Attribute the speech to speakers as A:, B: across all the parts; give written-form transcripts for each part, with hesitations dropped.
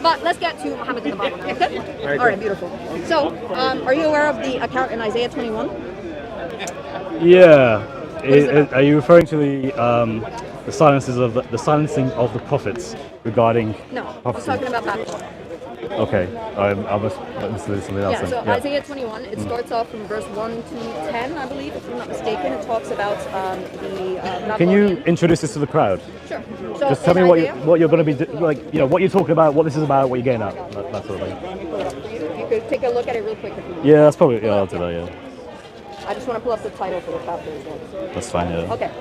A: But let's get to Muhammad in the Bible now, okay? All right, beautiful. So, are you aware of the account in Isaiah 21?
B: Yeah. Are you referring to the silencing of the prophets regarding
A: No,
B: prophecy?
A: I'm talking about Babylon.
B: Okay, I must listen to something else.
A: Yeah, so
B: then.
A: Isaiah 21, it starts off from verse 1 to 10, I believe, if I'm not mistaken. It talks about the
B: Can you
A: Babylonian.
B: introduce this to the crowd?
A: Sure. So
B: Just tell
A: in
B: me
A: Isaiah,
B: what you're going to be like. You know what you're talking about, what this is about, what you're getting at, that sort of thing.
A: you could take a look at it real quick if you want.
B: Yeah, that's probably I'll do that. Yeah,
A: I just want to pull up the title for the chapter as well.
B: that's fine. Yeah.
A: Okay.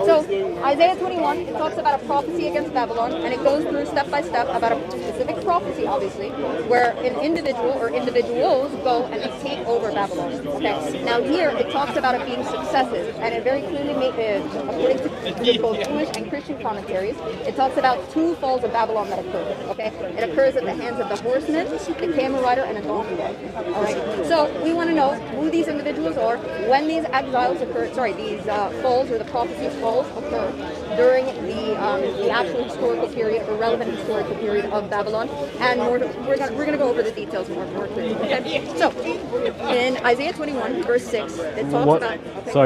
A: So Isaiah 21, it talks about a prophecy against Babylon, and it goes through step by step about a specific prophecy, obviously, where an individual or individuals go and they take over Babylon. Okay. Now here it talks about it being successive, and it very clearly makes it, according to both Jewish and Christian commentaries, it talks about two falls of Babylon that occur. Okay. It occurs at the hands of the horseman, the camel rider, and a donkey rider. All right. So we want to know who these individuals are, when these exiles occur. These falls or the prophecies falls occur during the actual historical period or relevant historical period of Babylon, and we're gonna go over the details more clearly. Okay. So in Isaiah 21 verse 6, it talks about. Okay,
B: so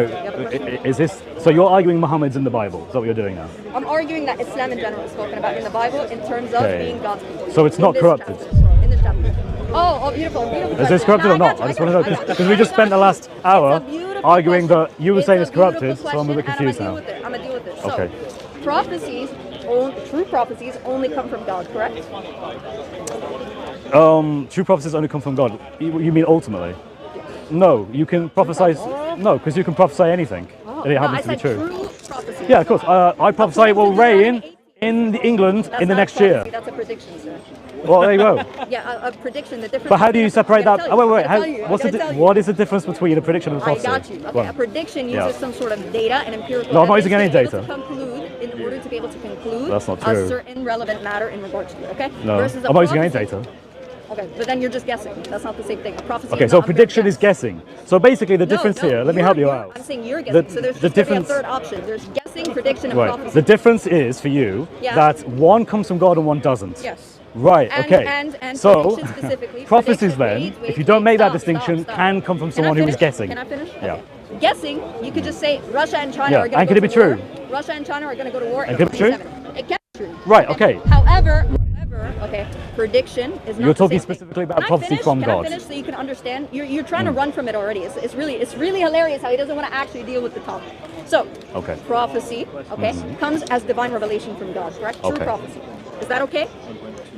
A: is
B: this? So you're arguing Muhammad's in the Bible? Is that what you're doing now?
A: I'm arguing that Islam in general is spoken about in the Bible in terms of being God's people.
B: So it's not corrupted.
A: In this chapter. Oh, beautiful, beautiful.
B: Is this corrupted or not? I just want to know because we just spent the last hour arguing that you were saying it's corrupted, so I'm a bit confused now.
A: I'm gonna deal with this.
B: Okay.
A: So, prophecies, true prophecies, only come from God, correct?
B: True prophecies only come from God. You mean ultimately? No, you can prophesy. No, because you can prophesay anything, and it happens to be true.
A: True prophecies.
B: Yeah, of course. I prophesy it will rain in England in the next year.
A: That's a prediction, sir.
B: Well, there you go.
A: Yeah, a prediction. The difference.
B: But how do you separate that? Oh, wait. What is the difference between a prediction and a prophecy?
A: I got you. Okay, a prediction uses some sort of data and empirical.
B: No, I'm not using any data.
A: In order to be able to conclude
B: That's not true.
A: a certain relevant matter in regards to it. Okay.
B: No,
A: Versus
B: I'm not using any data.
A: Okay, but then you're just guessing. That's not the same thing. A prophecy.
B: Okay, so prediction is guessing. So basically, the difference here. Let me help you out.
A: I'm saying you're guessing. So there's just a third option. There's guessing, prediction, and prophecy.
B: The difference is for you that one comes from God and one doesn't.
A: Yes.
B: Right, okay.
A: And
B: so,
A: specifically,
B: prophecies then, if you don't make that distinction, can come from someone who is guessing.
A: Can I finish?
B: Yeah.
A: Okay. Guessing, you could just say Russia and China are going to go to war.
B: And could it be true?
A: Russia and China are going to go to war.
B: And could it be true?
A: It can be true.
B: Right, okay.
A: However, okay, prediction is not.
B: You're talking specifically about prophecy from God.
A: Can I finish so you can understand? You're trying to run from it already. It's really hilarious how he doesn't want to actually deal with the topic. So, prophecy, comes as divine revelation from God, correct? True prophecy. Is that okay?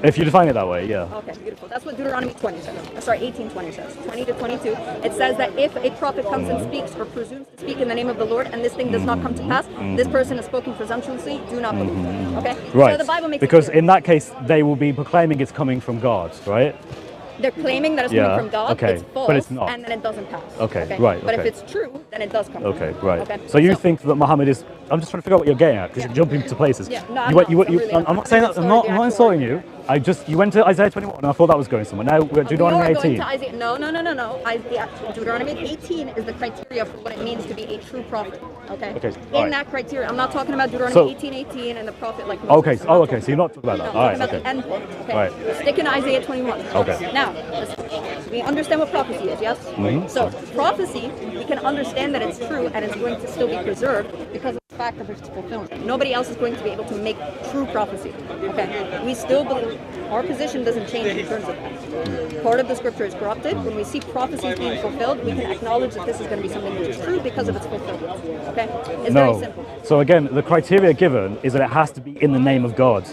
B: If you define it that way, yeah.
A: Okay, beautiful. That's what Deuteronomy 20 says. Sorry, 18:20 says. 20 to 22. It says that if a prophet comes and speaks or presumes to speak in the name of the Lord, and this thing does not come to pass, this person has spoken presumptuously. Do not believe. Okay.
B: Right.
A: So the Bible makes
B: because
A: it clear.
B: in that case, they will be proclaiming it's coming from God, right?
A: They're claiming that it's coming from God.
B: Okay.
A: It's false,
B: but it's not.
A: and then it doesn't pass.
B: Okay. Right.
A: But if it's true, then it does come.
B: Okay. Right.
A: Okay.
B: So you think that Muhammad is? I'm just trying to figure out what you're getting at because you're jumping to places.
A: Yeah. No,
B: I'm not saying that. I'm not insulting you. You went to Isaiah 21, and I thought that was going somewhere. Now we're Deuteronomy 18.
A: No. Deuteronomy 18 is the criteria for what it means to be a true prophet. Okay. In that criteria, I'm not talking about Deuteronomy 18:18 and the prophet like Moses.
B: Okay. Okay. So you're not talking about that.
A: No,
B: All right.
A: okay. And,
B: Right.
A: Stick in Isaiah 21.
B: Okay.
A: Now, we understand what prophecy is, yes? So prophecy, we can understand that it's true and it's going to still be preserved because of the fact of its fulfillment. Nobody else is going to be able to make true prophecy. Okay. We still believe our position doesn't change in terms of that. Part of the scripture is corrupted. When we see prophecies being fulfilled, we can acknowledge that this is going to be something which is true because of its fulfillment. Okay? It's very simple.
B: So again, the criteria given is that it has to be in the name of God.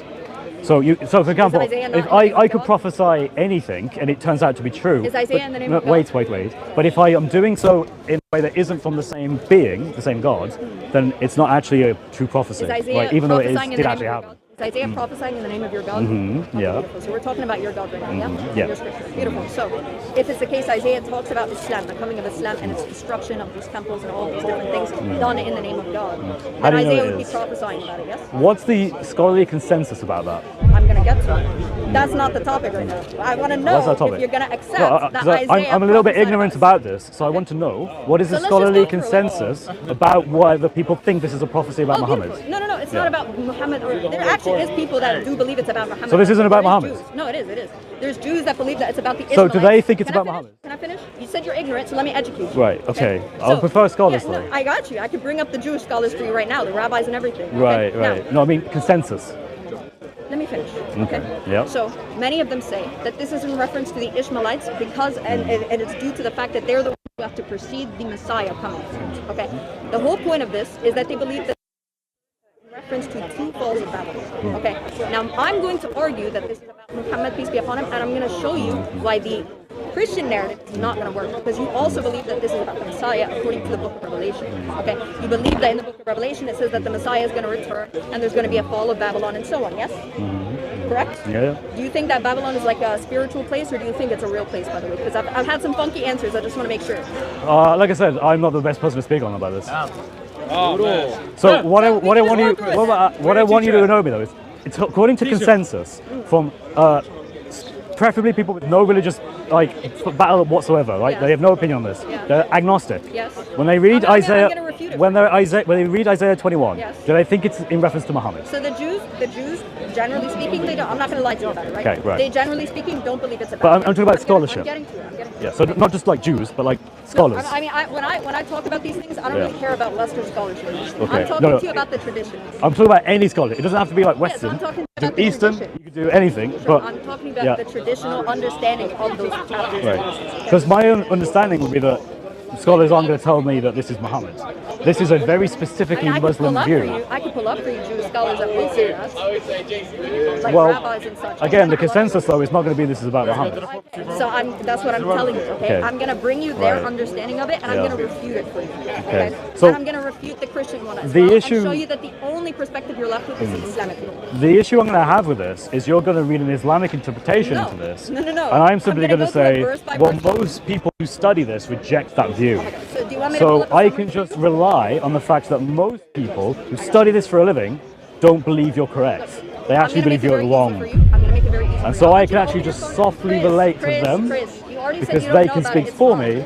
B: So for example, if I could prophesy anything and it turns out to be true.
A: Is Isaiah in the name of God?
B: Wait. But if I am doing so in a way that isn't from the same being, the same God, then it's not actually a true prophecy.
A: Right?
B: Even though it did actually happen.
A: Is Isaiah prophesying in the name of your God?
B: Yeah.
A: Beautiful. So we're talking about your God right now,
B: Yeah.
A: Your scripture. Beautiful. So if it's the case, Isaiah talks about Islam, the coming of Islam, and its destruction of these temples and all these different things done in the name of God. Then Isaiah would be prophesying about it, yes?
B: What's the scholarly consensus about that?
A: I'm I'm going to get to. That's not the topic right now. I want to know
B: What's that topic?
A: if you're going to accept
B: No,
A: that
B: 'cause
A: Isaiah
B: I'm a little bit
A: prophesied
B: ignorant
A: about
B: about this, so I want to know what is the
A: So let's just
B: scholarly
A: go through it.
B: consensus about whether people think this is a prophecy about Muhammad.
A: beautiful. No, it's
B: Yeah.
A: not about Muhammad. There actually is people that do believe it's about Muhammad.
B: So this isn't about
A: There is
B: Muhammad?
A: Jews. No, it is. There's Jews that believe that it's about the
B: So do
A: Israelites.
B: they think it's
A: Can I
B: about
A: finish?
B: Muhammad?
A: Can I finish? You said you're ignorant, so let me educate you.
B: Right, okay. I'll prefer scholars,
A: yeah, no,
B: though.
A: I got you. I could bring up the Jewish scholars for you right now, the rabbis and everything. okay?
B: Right,
A: Now,
B: right. No, I mean consensus.
A: let me finish.
B: Okay, yeah.
A: So many of them say that this is in reference to the Ishmaelites because, and it's due to the fact that they're the ones who have to precede the Messiah coming. Okay. The whole point of this is that they believe that in reference to two falls of Babylon. Okay. Now I'm going to argue that this is about Muhammad, peace be upon him, and I'm going to show you why the Christian narrative is not going to work, because you also believe that this is about the Messiah according to the book of Revelation. Okay, you believe that in the book of Revelation it says that the Messiah is going to return and there's going to be a fall of Babylon and so on. Yes, correct.
B: Yeah.
A: Do you think that Babylon is like a spiritual place, or do you think it's a real place? By the way, because I've had some funky answers. I just want to make sure.
B: Like I said, I'm not the best person to speak on about this.
C: Oh, man.
B: So what I want you
A: work with it.
B: what I want you to know, me though, is it's according to consensus from preferably people with no religious battle whatsoever, right?
A: Yes.
B: They have no opinion on this.
A: Yeah.
B: They're agnostic.
A: Yes.
B: When they read
A: I'm
B: Isaiah,
A: gonna refute it.
B: when they read Isaiah 21,
A: Yes.
B: do they think it's in reference to Muhammad?
A: So the Jews, generally speaking, they don't. I'm not going to lie to you about it, right?
B: Okay, right.
A: They generally speaking don't believe it's about.
B: But I'm talking about
A: I'm
B: scholarship.
A: getting to it. I'm getting to it.
B: Yeah, so not just like Jews, but like scholars.
A: I mean, when I talk about these things, I don't
B: Yeah.
A: really care about Western scholarship.
B: Okay.
A: I'm talking
B: No.
A: to you about the traditions.
B: I'm talking about any scholarship. It doesn't have to be like Western.
A: I'm talking
B: You could
A: about
B: do
A: the
B: Eastern,
A: tradition.
B: you could do anything, but
A: I'm talking about
B: yeah.
A: the traditional understanding of those chapters.
B: Right. Because my own understanding would be that scholars aren't going to tell me that this is Muhammad. This is a very specifically
A: I could pull
B: Muslim
A: up
B: view.
A: for you. I could pull up for you Jewish scholars that will say that, like
B: Well,
A: rabbis and such.
B: again, the consensus though is not going to be this is about Muhammad.
A: So that's what I'm telling you. Okay,
B: Okay.
A: I'm gonna bring you their
B: Right.
A: understanding of it, and
B: Yeah.
A: I'm gonna refute it for you.
B: Okay.
A: So
B: So
A: and I'm gonna refute the Christian one as
B: the
A: well,
B: issue-
A: and show you that the only perspective you're left with is the Islamic one.
B: the issue I'm going to have with this is you're going to read an Islamic interpretation
A: No.
B: into this.
A: No.
B: And I'm simply
A: gonna
B: going to
A: go through it
B: say,
A: verse by
B: well,
A: verse.
B: most people who study this reject that view.
A: So do you want me to pull
B: So
A: up a
B: I
A: summary
B: can
A: for you?
B: just rely on the fact that most people who study this for a living don't believe you're correct. They
A: I'm
B: actually
A: gonna
B: believe
A: make it
B: you're
A: very easy
B: wrong.
A: for you. I'm gonna make it very easy for
B: And
A: you.
B: so
A: want
B: I
A: you
B: can
A: to
B: actually
A: open
B: just
A: your phone.
B: softly
A: Chris,
B: relate
A: Chris,
B: to them
A: Chris, you already said
B: because
A: you don't
B: they
A: know
B: can
A: about
B: speak
A: it. It's
B: for
A: fine.
B: me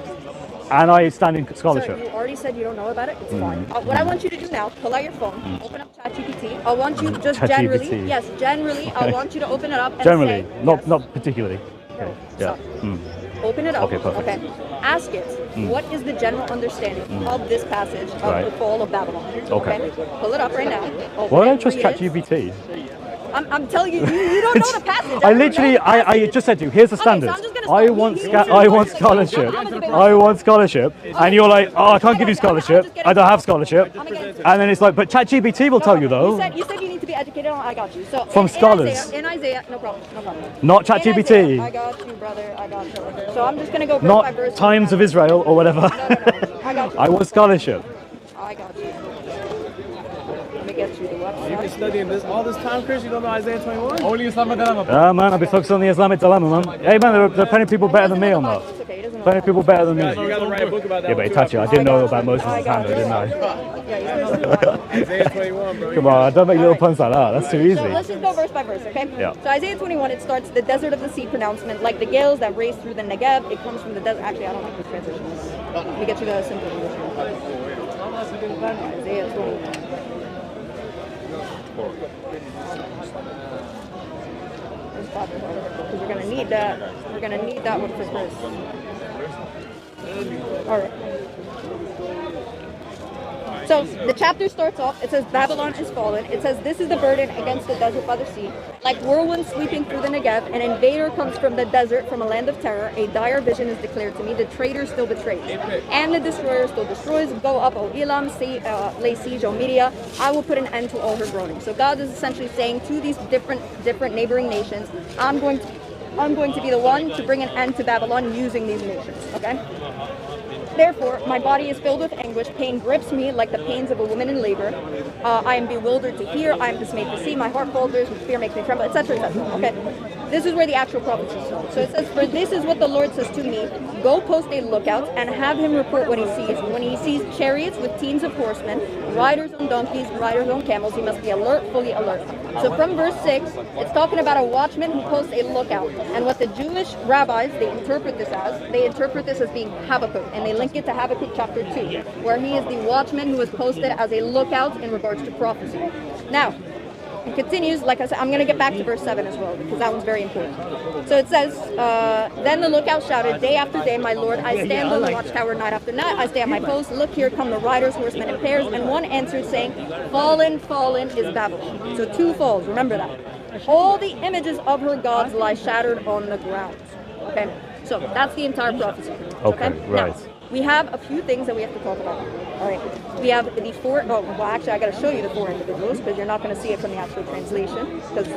B: and I stand in
A: Sir,
B: scholarship.
A: you already said you don't know about it. It's fine. What I want you to do now, pull out your phone, open up ChatGPT. I want you just generally,
B: ChatGPT.
A: yes, generally, I want you to open it up and
B: Generally,
A: say,
B: not
A: yes.
B: not particularly. Okay. Yeah.
A: So, open it up.
B: Okay, perfect.
A: Okay. Ask it, what is the general understanding of this passage of
B: Right.
A: the fall of Babylon?
B: Okay.
A: Pull it up right now. Open
B: Why don't I
A: it,
B: trust
A: read it.
B: ChatGPT?
A: I'm telling you, you don't know the passage.
B: I literally, I just said to you, here's the
A: Okay, so I'm
B: standards.
A: just gonna start.
B: I want,
A: You-
B: I want scholarship.
A: I'm a debate
B: I want scholarship. And you're like, oh, I can't give you scholarship. I don't have scholarship.
A: I'm gonna get into it.
B: And then it's like, but ChatGPT will tell you though.
A: You said you need to be educated on. I got you. So
B: From scholars.
A: In Isaiah, no problem, no problem.
B: Not
A: In Isaiah,
B: ChatGPT.
A: I got you, brother. I got you. So I'm just gonna go verse by
B: Not
A: verse.
B: Times of Israel or whatever.
A: No. I got you.
B: I want scholarship.
A: I got you. Let me get you the
C: You've been
A: website.
C: studying this all this time, Chris. You don't know Isaiah 21?
D: Only Islamic dilemma.
B: Yeah, man, I'll be focused on the Islamic dilemma, man. Hey, man, there are plenty of people better than me on that.
A: It's okay. He doesn't know
B: Plenty of people better than
C: So we
B: me.
C: got to write a book about that.
B: Yeah, but
C: one, too,
B: Itachi, I
C: after-
B: didn't know about Moses' hand, though, didn't I?
A: Yeah, he's supposed to.
C: Isaiah 21, bro.
B: Come on, don't make little puns like that. That's too
A: So
B: easy.
A: let's just go verse by verse, okay?
B: Yeah.
A: So Isaiah 21, it starts the desert of the sea pronouncement, like the gales that race through the Negev. It comes from the desert. Actually, I don't like this transition. Let me get you the simple English one. Isaiah 21. Because we're gonna need that. We're gonna need that one for Chris. All right. So the chapter starts off, it says Babylon is fallen. It says this is the burden against the desert by the sea. Like whirlwind sweeping through the Negev, an invader comes from the desert, from a land of terror. A dire vision is declared to me. The traitor still betrays. And the destroyer still destroys. Go up, O Elam, lay siege, O Media. I will put an end to all her groaning. So God is essentially saying to these different neighboring nations, I'm going to be the one to bring an end to Babylon using these nations. Okay? Therefore, my body is filled with anguish. Pain grips me like the pains of a woman in labor. I am bewildered to hear. I am dismayed to see. My heart falters. Fear makes me tremble, etc., etc. Okay. this is where the actual prophecy starts. So it says, "For this is what the Lord says to me, go post a lookout and have him report what he sees. When he sees chariots with teams of horsemen, riders on donkeys, riders on camels, he must be alert, fully alert." So from verse 6, it's talking about a watchman who posts a lookout. And what the Jewish rabbis, they interpret this as being Habakkuk, and they link it to Habakkuk chapter 2, where he is the watchman who is posted as a lookout in regards to prophecy. Now, it continues, like I said, I'm going to get back to verse 7 as well, because that one's very important. So it says, "Then the lookout shouted, 'Day after day, my Lord, I stand on the watchtower night after night. I stay at my post. Look, here come the riders, horsemen, in pairs.' And one answered, saying, 'Fallen, fallen is Babylon.'" So 2 falls, remember that. "All the images of her gods lie shattered on the ground." Okay, so that's the entire prophecy.
B: Okay, right.
A: Now, we have a few things that we have to talk about. All right, we have the 4. Oh, well, actually, I got to show you the 4 individuals because you're not going to see it from the actual translation because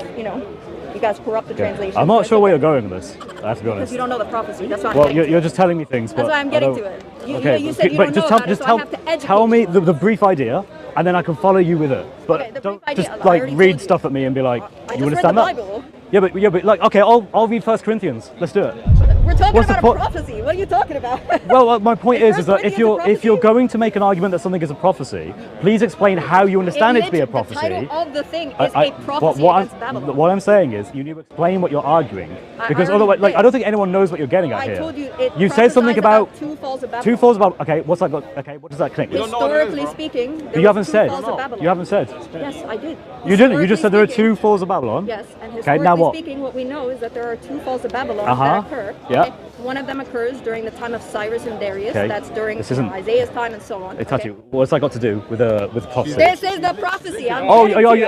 A: you guys corrupt the translation.
B: I'm not sure where you're going with this. I have to be honest.
A: Because you don't know the prophecy. That's why.
B: Well, you're just telling me things.
A: That's
B: but
A: why I'm
B: I
A: getting
B: don't-
A: to it. You
B: but
A: said you don't know about it, so I have to educate
B: tell me
A: you.
B: the brief idea, and then I can follow you with it. But
A: Okay, the
B: don't
A: brief idea,
B: just
A: I already told
B: read
A: you.
B: stuff at me and be like,
A: I
B: "You
A: just read
B: understand
A: the
B: that?"
A: Bible.
B: Yeah, but like, okay, I'll read 1 Corinthians. Let's do it.
A: We're talking
B: What's the
A: about a
B: point?
A: prophecy. What are you talking about?
B: Well, my point
A: Is
B: is that
A: First
B: if
A: Corinthians
B: you're
A: a prophecy?
B: going to make an argument that something is a prophecy, please explain how you understand it to be a prophecy.
A: The title of the thing is a prophecy against Babylon.
B: What I'm saying is you need to explain what you're arguing because
A: already
B: otherwise, like,
A: did.
B: I don't think anyone knows what you're getting at
A: I
B: here.
A: told you it
B: You said something
A: prophesies
B: about
A: 2 falls of Babylon.
B: 2 falls about. Okay, what's that got? Okay, what does that connect with?
C: don't know what it is,
A: Historically
C: bro.
A: speaking, there
B: You
A: was
B: haven't
A: 2
B: said.
A: falls of Babylon.
B: You haven't said.
A: Yes, I did.
B: You didn't. You just said there are
A: Historically
B: 2 falls of Babylon.
A: Yes, and
B: Okay, now
A: historically
B: what?
A: speaking, what we know is that there are 2 falls of Babylon
B: Uh-huh.
A: that occur.
B: Yeah.
A: Okay? One of them occurs during the time of Cyrus and Darius.
B: Okay.
A: That's during
B: This isn't-
A: Isaiah's time and so on.
B: Itachi, what's that got to do with prophecy?
A: This is the prophecy.
B: Oh,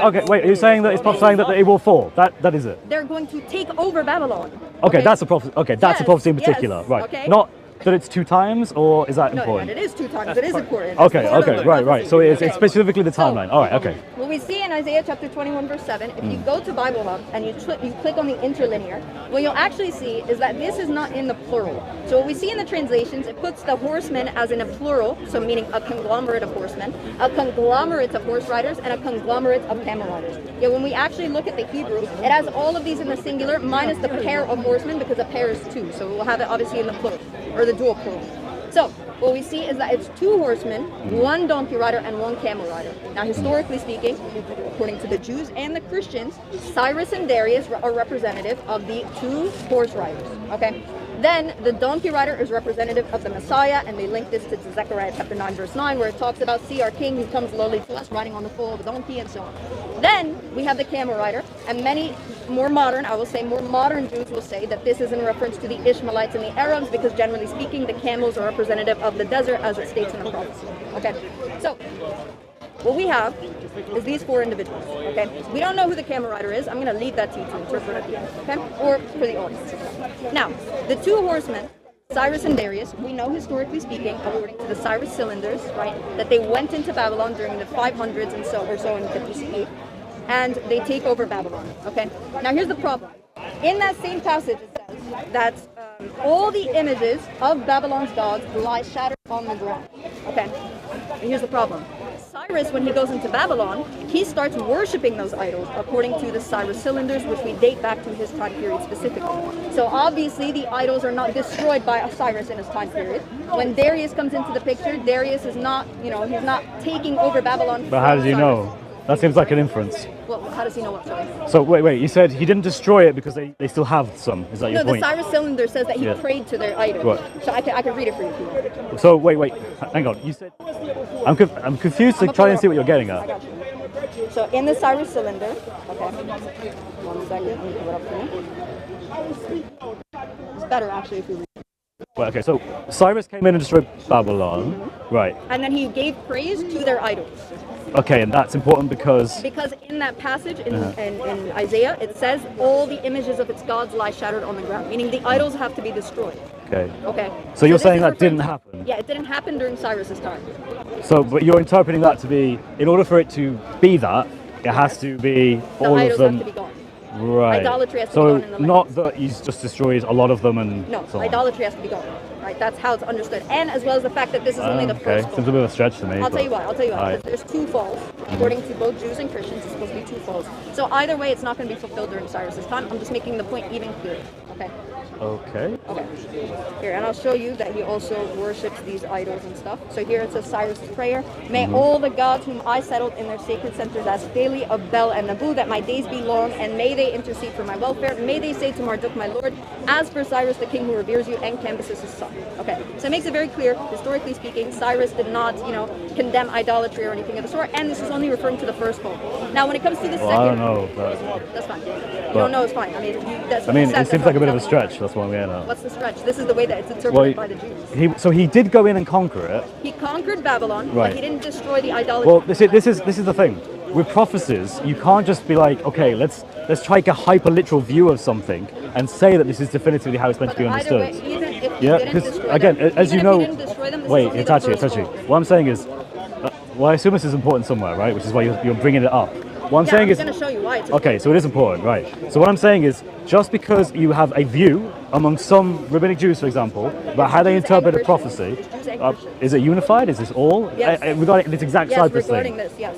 B: okay. Wait, are you saying that it's prophesying that it will fall? That is it.
A: They're going to take over Babylon.
B: Okay, that's a prophecy. Okay, that's a
A: Yes,
B: prophecy in
A: yes,
B: particular, right?
A: okay.
B: Not that it's 2 times, or is that
A: No,
B: important?
A: and it is 2 times. It is important.
B: Okay,
A: It's part of
B: okay,
A: the
B: right.
A: prophecy.
B: So it's
A: Okay.
B: specifically the timeline. All right, okay.
A: What we see in Isaiah chapter 21 verse 7, if you go to Bible Hub and you click on the interlinear, what you'll actually see is that this is not in the plural. So what we see in the translations, it puts the horsemen as in a plural, so meaning a conglomerate of horsemen, a conglomerate of horse riders, and a conglomerate of camel riders. Yet when we actually look at the Hebrew, it has all of these in the singular minus the pair of horsemen because a pair is 2. So we'll have it obviously in the plural, or the dual plural. So what we see is that it's 2 horsemen, 1 donkey rider, and 1 camel rider. Now, historically speaking, according to the Jews and the Christians, Cyrus and Darius are representative of the 2 horse riders. Okay. Then the donkey rider is representative of the Messiah, and they link this to Zechariah chapter 9 verse 9, where it talks about, "See our king who comes lowly to us, riding on the foal of a donkey," and so on. Then we have the camel rider, and many more modern Jews will say that this is in reference to the Ishmaelites and the Arabs, because generally speaking, the camels are representative of the desert, as it states in the prophecy. Okay, so what we have is these 4 individuals. Okay, we don't know who the camel rider is. I'm going to leave that to you to interpret at the end. Okay, or for the audience. Now, the 2 horsemen, Cyrus and Darius, we know historically speaking, according to the Cyrus cylinders, right, that they went into Babylon during the 500s and so in 50 CE, and they take over Babylon. Okay, now here's the problem. In that same passage, it says that all the images of Babylon's gods lie shattered on the ground. Okay, and here's the problem. Cyrus, when he goes into Babylon, he starts worshiping those idols according to the Cyrus cylinders, which we date back to his time period specifically. So obviously the idols are not destroyed by Cyrus in his time period. When Darius comes into the picture, Darius is not, he's not taking over Babylon.
B: But how
A: from
B: does he
A: Cyrus.
B: know? That seems like an inference.
A: Well, how does he know what? Sorry.
B: So wait, you said he didn't destroy it because they still have some. Is that your
A: No, the
B: point?
A: Cyrus cylinder says that he
B: Yeah.
A: prayed to their idols.
B: What?
A: So I can read it for you if you want.
B: So wait, hang on. You said I'm confused to try and see what you're getting
A: I
B: at.
A: got you. So in the Cyrus cylinder, okay. 1 second, let me pull it up for you. It's better actually if you read.
B: Well, okay, so Cyrus came in and destroyed Babylon, right?
A: And then he gave praise to their idols.
B: Okay, and that's important because
A: Because in that passage in Isaiah, it says all the images of its gods lie shattered on the ground, meaning the idols have to be destroyed.
B: okay.
A: Okay.
B: So you're
A: this
B: saying
A: is
B: that
A: referring
B: didn't
A: to-
B: happen?
A: Yeah, it didn't happen during Cyrus's time.
B: So, but you're interpreting that to be, in order for it to be that, it has to be
A: The
B: all of
A: idols
B: them.
A: have to be gone.
B: Right.
A: Idolatry has to
B: so
A: be gone in the land.
B: not that he's just destroys a lot of them and
A: No,
B: so on.
A: idolatry has to be gone. right? That's how it's understood. And as well as the fact that this is only the
B: Okay,
A: first fall.
B: seems a bit of a stretch to me.
A: I'll tell you what.
B: Alright.
A: There's 2 falls. According to both Jews and Christians, it's supposed to be 2 falls. So either way, it's not going to be fulfilled during Cyrus's time. I'm just making the point even clearer. Okay.
B: Okay.
A: Okay. Here, and I'll show you that he also worships these idols and stuff. So here it says Cyrus' prayer. May all the gods whom I settled in their sacred centers as Thali of Bel and Nabu, that my days be long, and may they intercede for my welfare. May they say to Marduk, my lord, as for Cyrus the king who reveres you, and Cambyses his son. Okay. So it makes it very clear, historically speaking, Cyrus did not, condemn idolatry or anything of the sort, and this is only referring to the first fall. Now, when it comes to the second,
B: I don't know. But,
A: that's fine. You don't know, it's fine.
B: it seems like a bit of a stretch. That's what I'm getting at.
A: What's the stretch? This is the way that it's interpreted by the Jews.
B: So he did go in and conquer it.
A: He conquered Babylon,
B: Right.
A: but he didn't destroy the idolatry.
B: Well, this is the thing. With prophecies, you can't just be like, okay, let's try to get a hyper-literal view of something and say that this is definitively how it's meant to be
A: Either way,
B: understood.
A: even if
B: Yeah,
A: you didn't
B: because
A: destroy
B: again,
A: them,
B: as you
A: even if
B: know,
A: you didn't destroy them, this
B: wait,
A: is only the
B: Itachi,
A: first fall.
B: what I'm saying is, well, I assume this is important somewhere, right? Which is why you're bringing it up. What I'm
A: Yeah,
B: saying
A: I'm
B: is,
A: going to show you why it's
B: okay, so it is important, right? So what I'm saying is, just because you have a view among some rabbinic Jews, for example, about how they
A: Jews and
B: interpret a
A: Christians.
B: prophecy,
A: It's Jews and Christians.
B: is it unified? Is this all?
A: Yes.
B: Regarding this exact
A: Yes,
B: Cyprus
A: regarding
B: thing,
A: this, yes.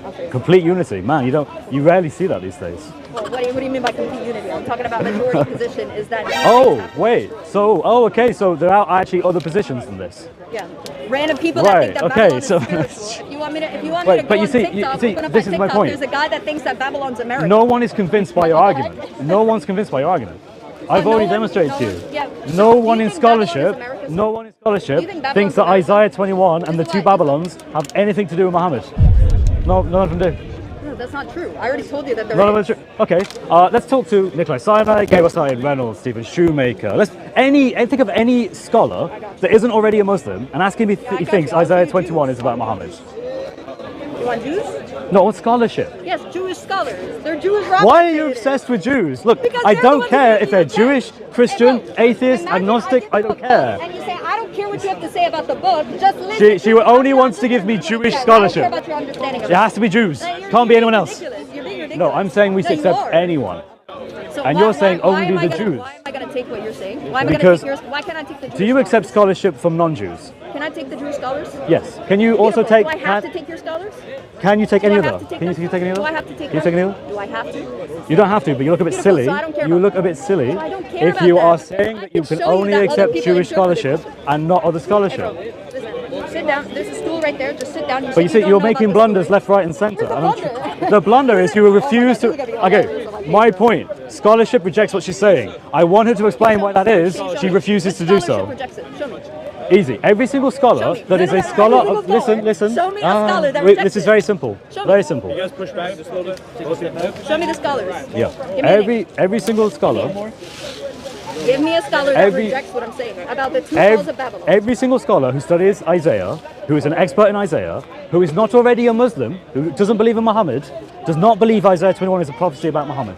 A: Okay.
B: complete unity, man. You rarely see that these days.
A: Well, what do you mean by complete unity? I'm talking about majority position is that...
B: Oh, wait. So, okay. So there are actually other positions than this.
A: Yeah. Random people
B: Right,
A: that think that
B: okay,
A: Babylon
B: so-
A: is spiritual. If you want me to,
B: Wait,
A: go
B: but you
A: on
B: see-
A: TikTok,
B: you see,
A: open up
B: this
A: my
B: is my
A: TikTok,
B: point.
A: there's a guy that thinks that Babylon's American.
B: No one is convinced by your argument. No one's convinced by your argument. I've
A: no
B: already
A: one-
B: demonstrated
A: no
B: to you.
A: one- yeah.
B: No
A: Do you
B: one in
A: think Babylon is
B: scholarship,
A: America's-
B: no one in scholarship
A: Do you think Babylon's
B: thinks that
A: America's-
B: Isaiah 21 and the
A: This is
B: two
A: why-
B: Babylons have anything to do with Muhammad. No, none of them do.
A: No, that's not true. I already told you that there
B: None of
A: is.
B: them are true. Okay, let's talk to Nikolai Sinai, Gabriel Stein, Reynolds, Stephen Shoemaker. Think of any scholar that isn't already a Muslim and ask him if he thinks Isaiah 21 is about Muhammad.
A: You want Jews?
B: No, what scholarship?
A: Yes, Jewish scholars. They're Jewish rabbis.
B: Why are you obsessed with Jews? Look,
A: Because
B: I
A: they're the
B: don't
A: ones who
B: care
A: give
B: if
A: you
B: they're
A: the text.
B: Jewish, Christian,
A: Hey, look,
B: atheist,
A: imagine
B: agnostic,
A: give
B: I
A: you
B: don't
A: a book
B: care.
A: And you say, I don't care what you have to say about the book, just listen.
B: She
A: to
B: only
A: it.
B: wants to give me Jewish
A: Yeah,
B: scholarship.
A: I don't care about your understanding of
B: It has to be Jews.
A: You're
B: Can't be
A: being
B: anyone else.
A: ridiculous. You're being ridiculous.
B: No, I'm saying we should
A: No, you
B: accept
A: are.
B: anyone.
A: So
B: And
A: why-
B: you're saying
A: why
B: only
A: am I
B: the
A: gonna-
B: Jews.
A: Why am I going to take what you're saying? Why am I
B: Because-
A: going to take yours? Why can't I take the Jewish
B: Do you accept
A: scholars?
B: scholarship from non-Jews?
A: Can I take the Jewish scholars?
B: Yes. Can you also
A: Beautiful.
B: take?
A: Do I have to take your scholars?
B: Can you take
A: Do
B: any
A: I
B: other?
A: have to take
B: Can you
A: them?
B: take any other?
A: Do I have to take
B: Can you take any
A: them?
B: other?
A: Do I have to?
B: You don't have to, but you look a bit
A: Beautiful,
B: silly.
A: so I don't care
B: You
A: about
B: look
A: that.
B: a bit silly
A: So I don't care
B: if
A: about
B: you
A: that.
B: are saying
A: I
B: that you
A: can
B: can
A: show you
B: only
A: that other
B: accept
A: people
B: Jewish
A: interpret it
B: scholarship
A: differently.
B: and not other
A: Hey, bro,
B: scholarship.
A: listen, sit down. There's a stool right there. Just sit down.
B: But you see,
A: don't
B: you're
A: know
B: making
A: about the
B: blunders
A: story.
B: left, right, and centre.
A: Where's the
B: And I'm
A: blunder?
B: the blunder is you will
A: Oh my
B: refuse
A: God,
B: to.
A: you gotta be
B: Okay,
A: hilarious.
B: my point. Scholarship rejects what she's saying. I want her to explain what that is.
A: Show
B: She
A: me.
B: refuses
A: Which
B: to do
A: scholarship
B: so.
A: rejects it? Show me.
B: Easy. Every single
A: Show
B: scholar
A: me.
B: that
A: No,
B: is
A: no,
B: a
A: no,
B: scholar
A: every
B: of.
A: single
B: Listen,
A: scholar.
B: listen.
A: Show me a scholar that
B: wait,
A: rejects
B: this is
A: it.
B: very simple.
A: Show me.
B: Very simple.
C: You guys push back just a little bit. Take a step back.
A: Show me the scholars.
B: Yeah.
A: Give me a name.
B: Every single scholar.
A: Give me a scholar that
B: Every-
A: rejects what I'm saying about the two falls of Babylon.
B: Every single scholar who studies Isaiah, who is an expert in Isaiah, who is not already a Muslim, who doesn't believe in Muhammad, does not believe Isaiah 21 is a prophecy about Muhammad.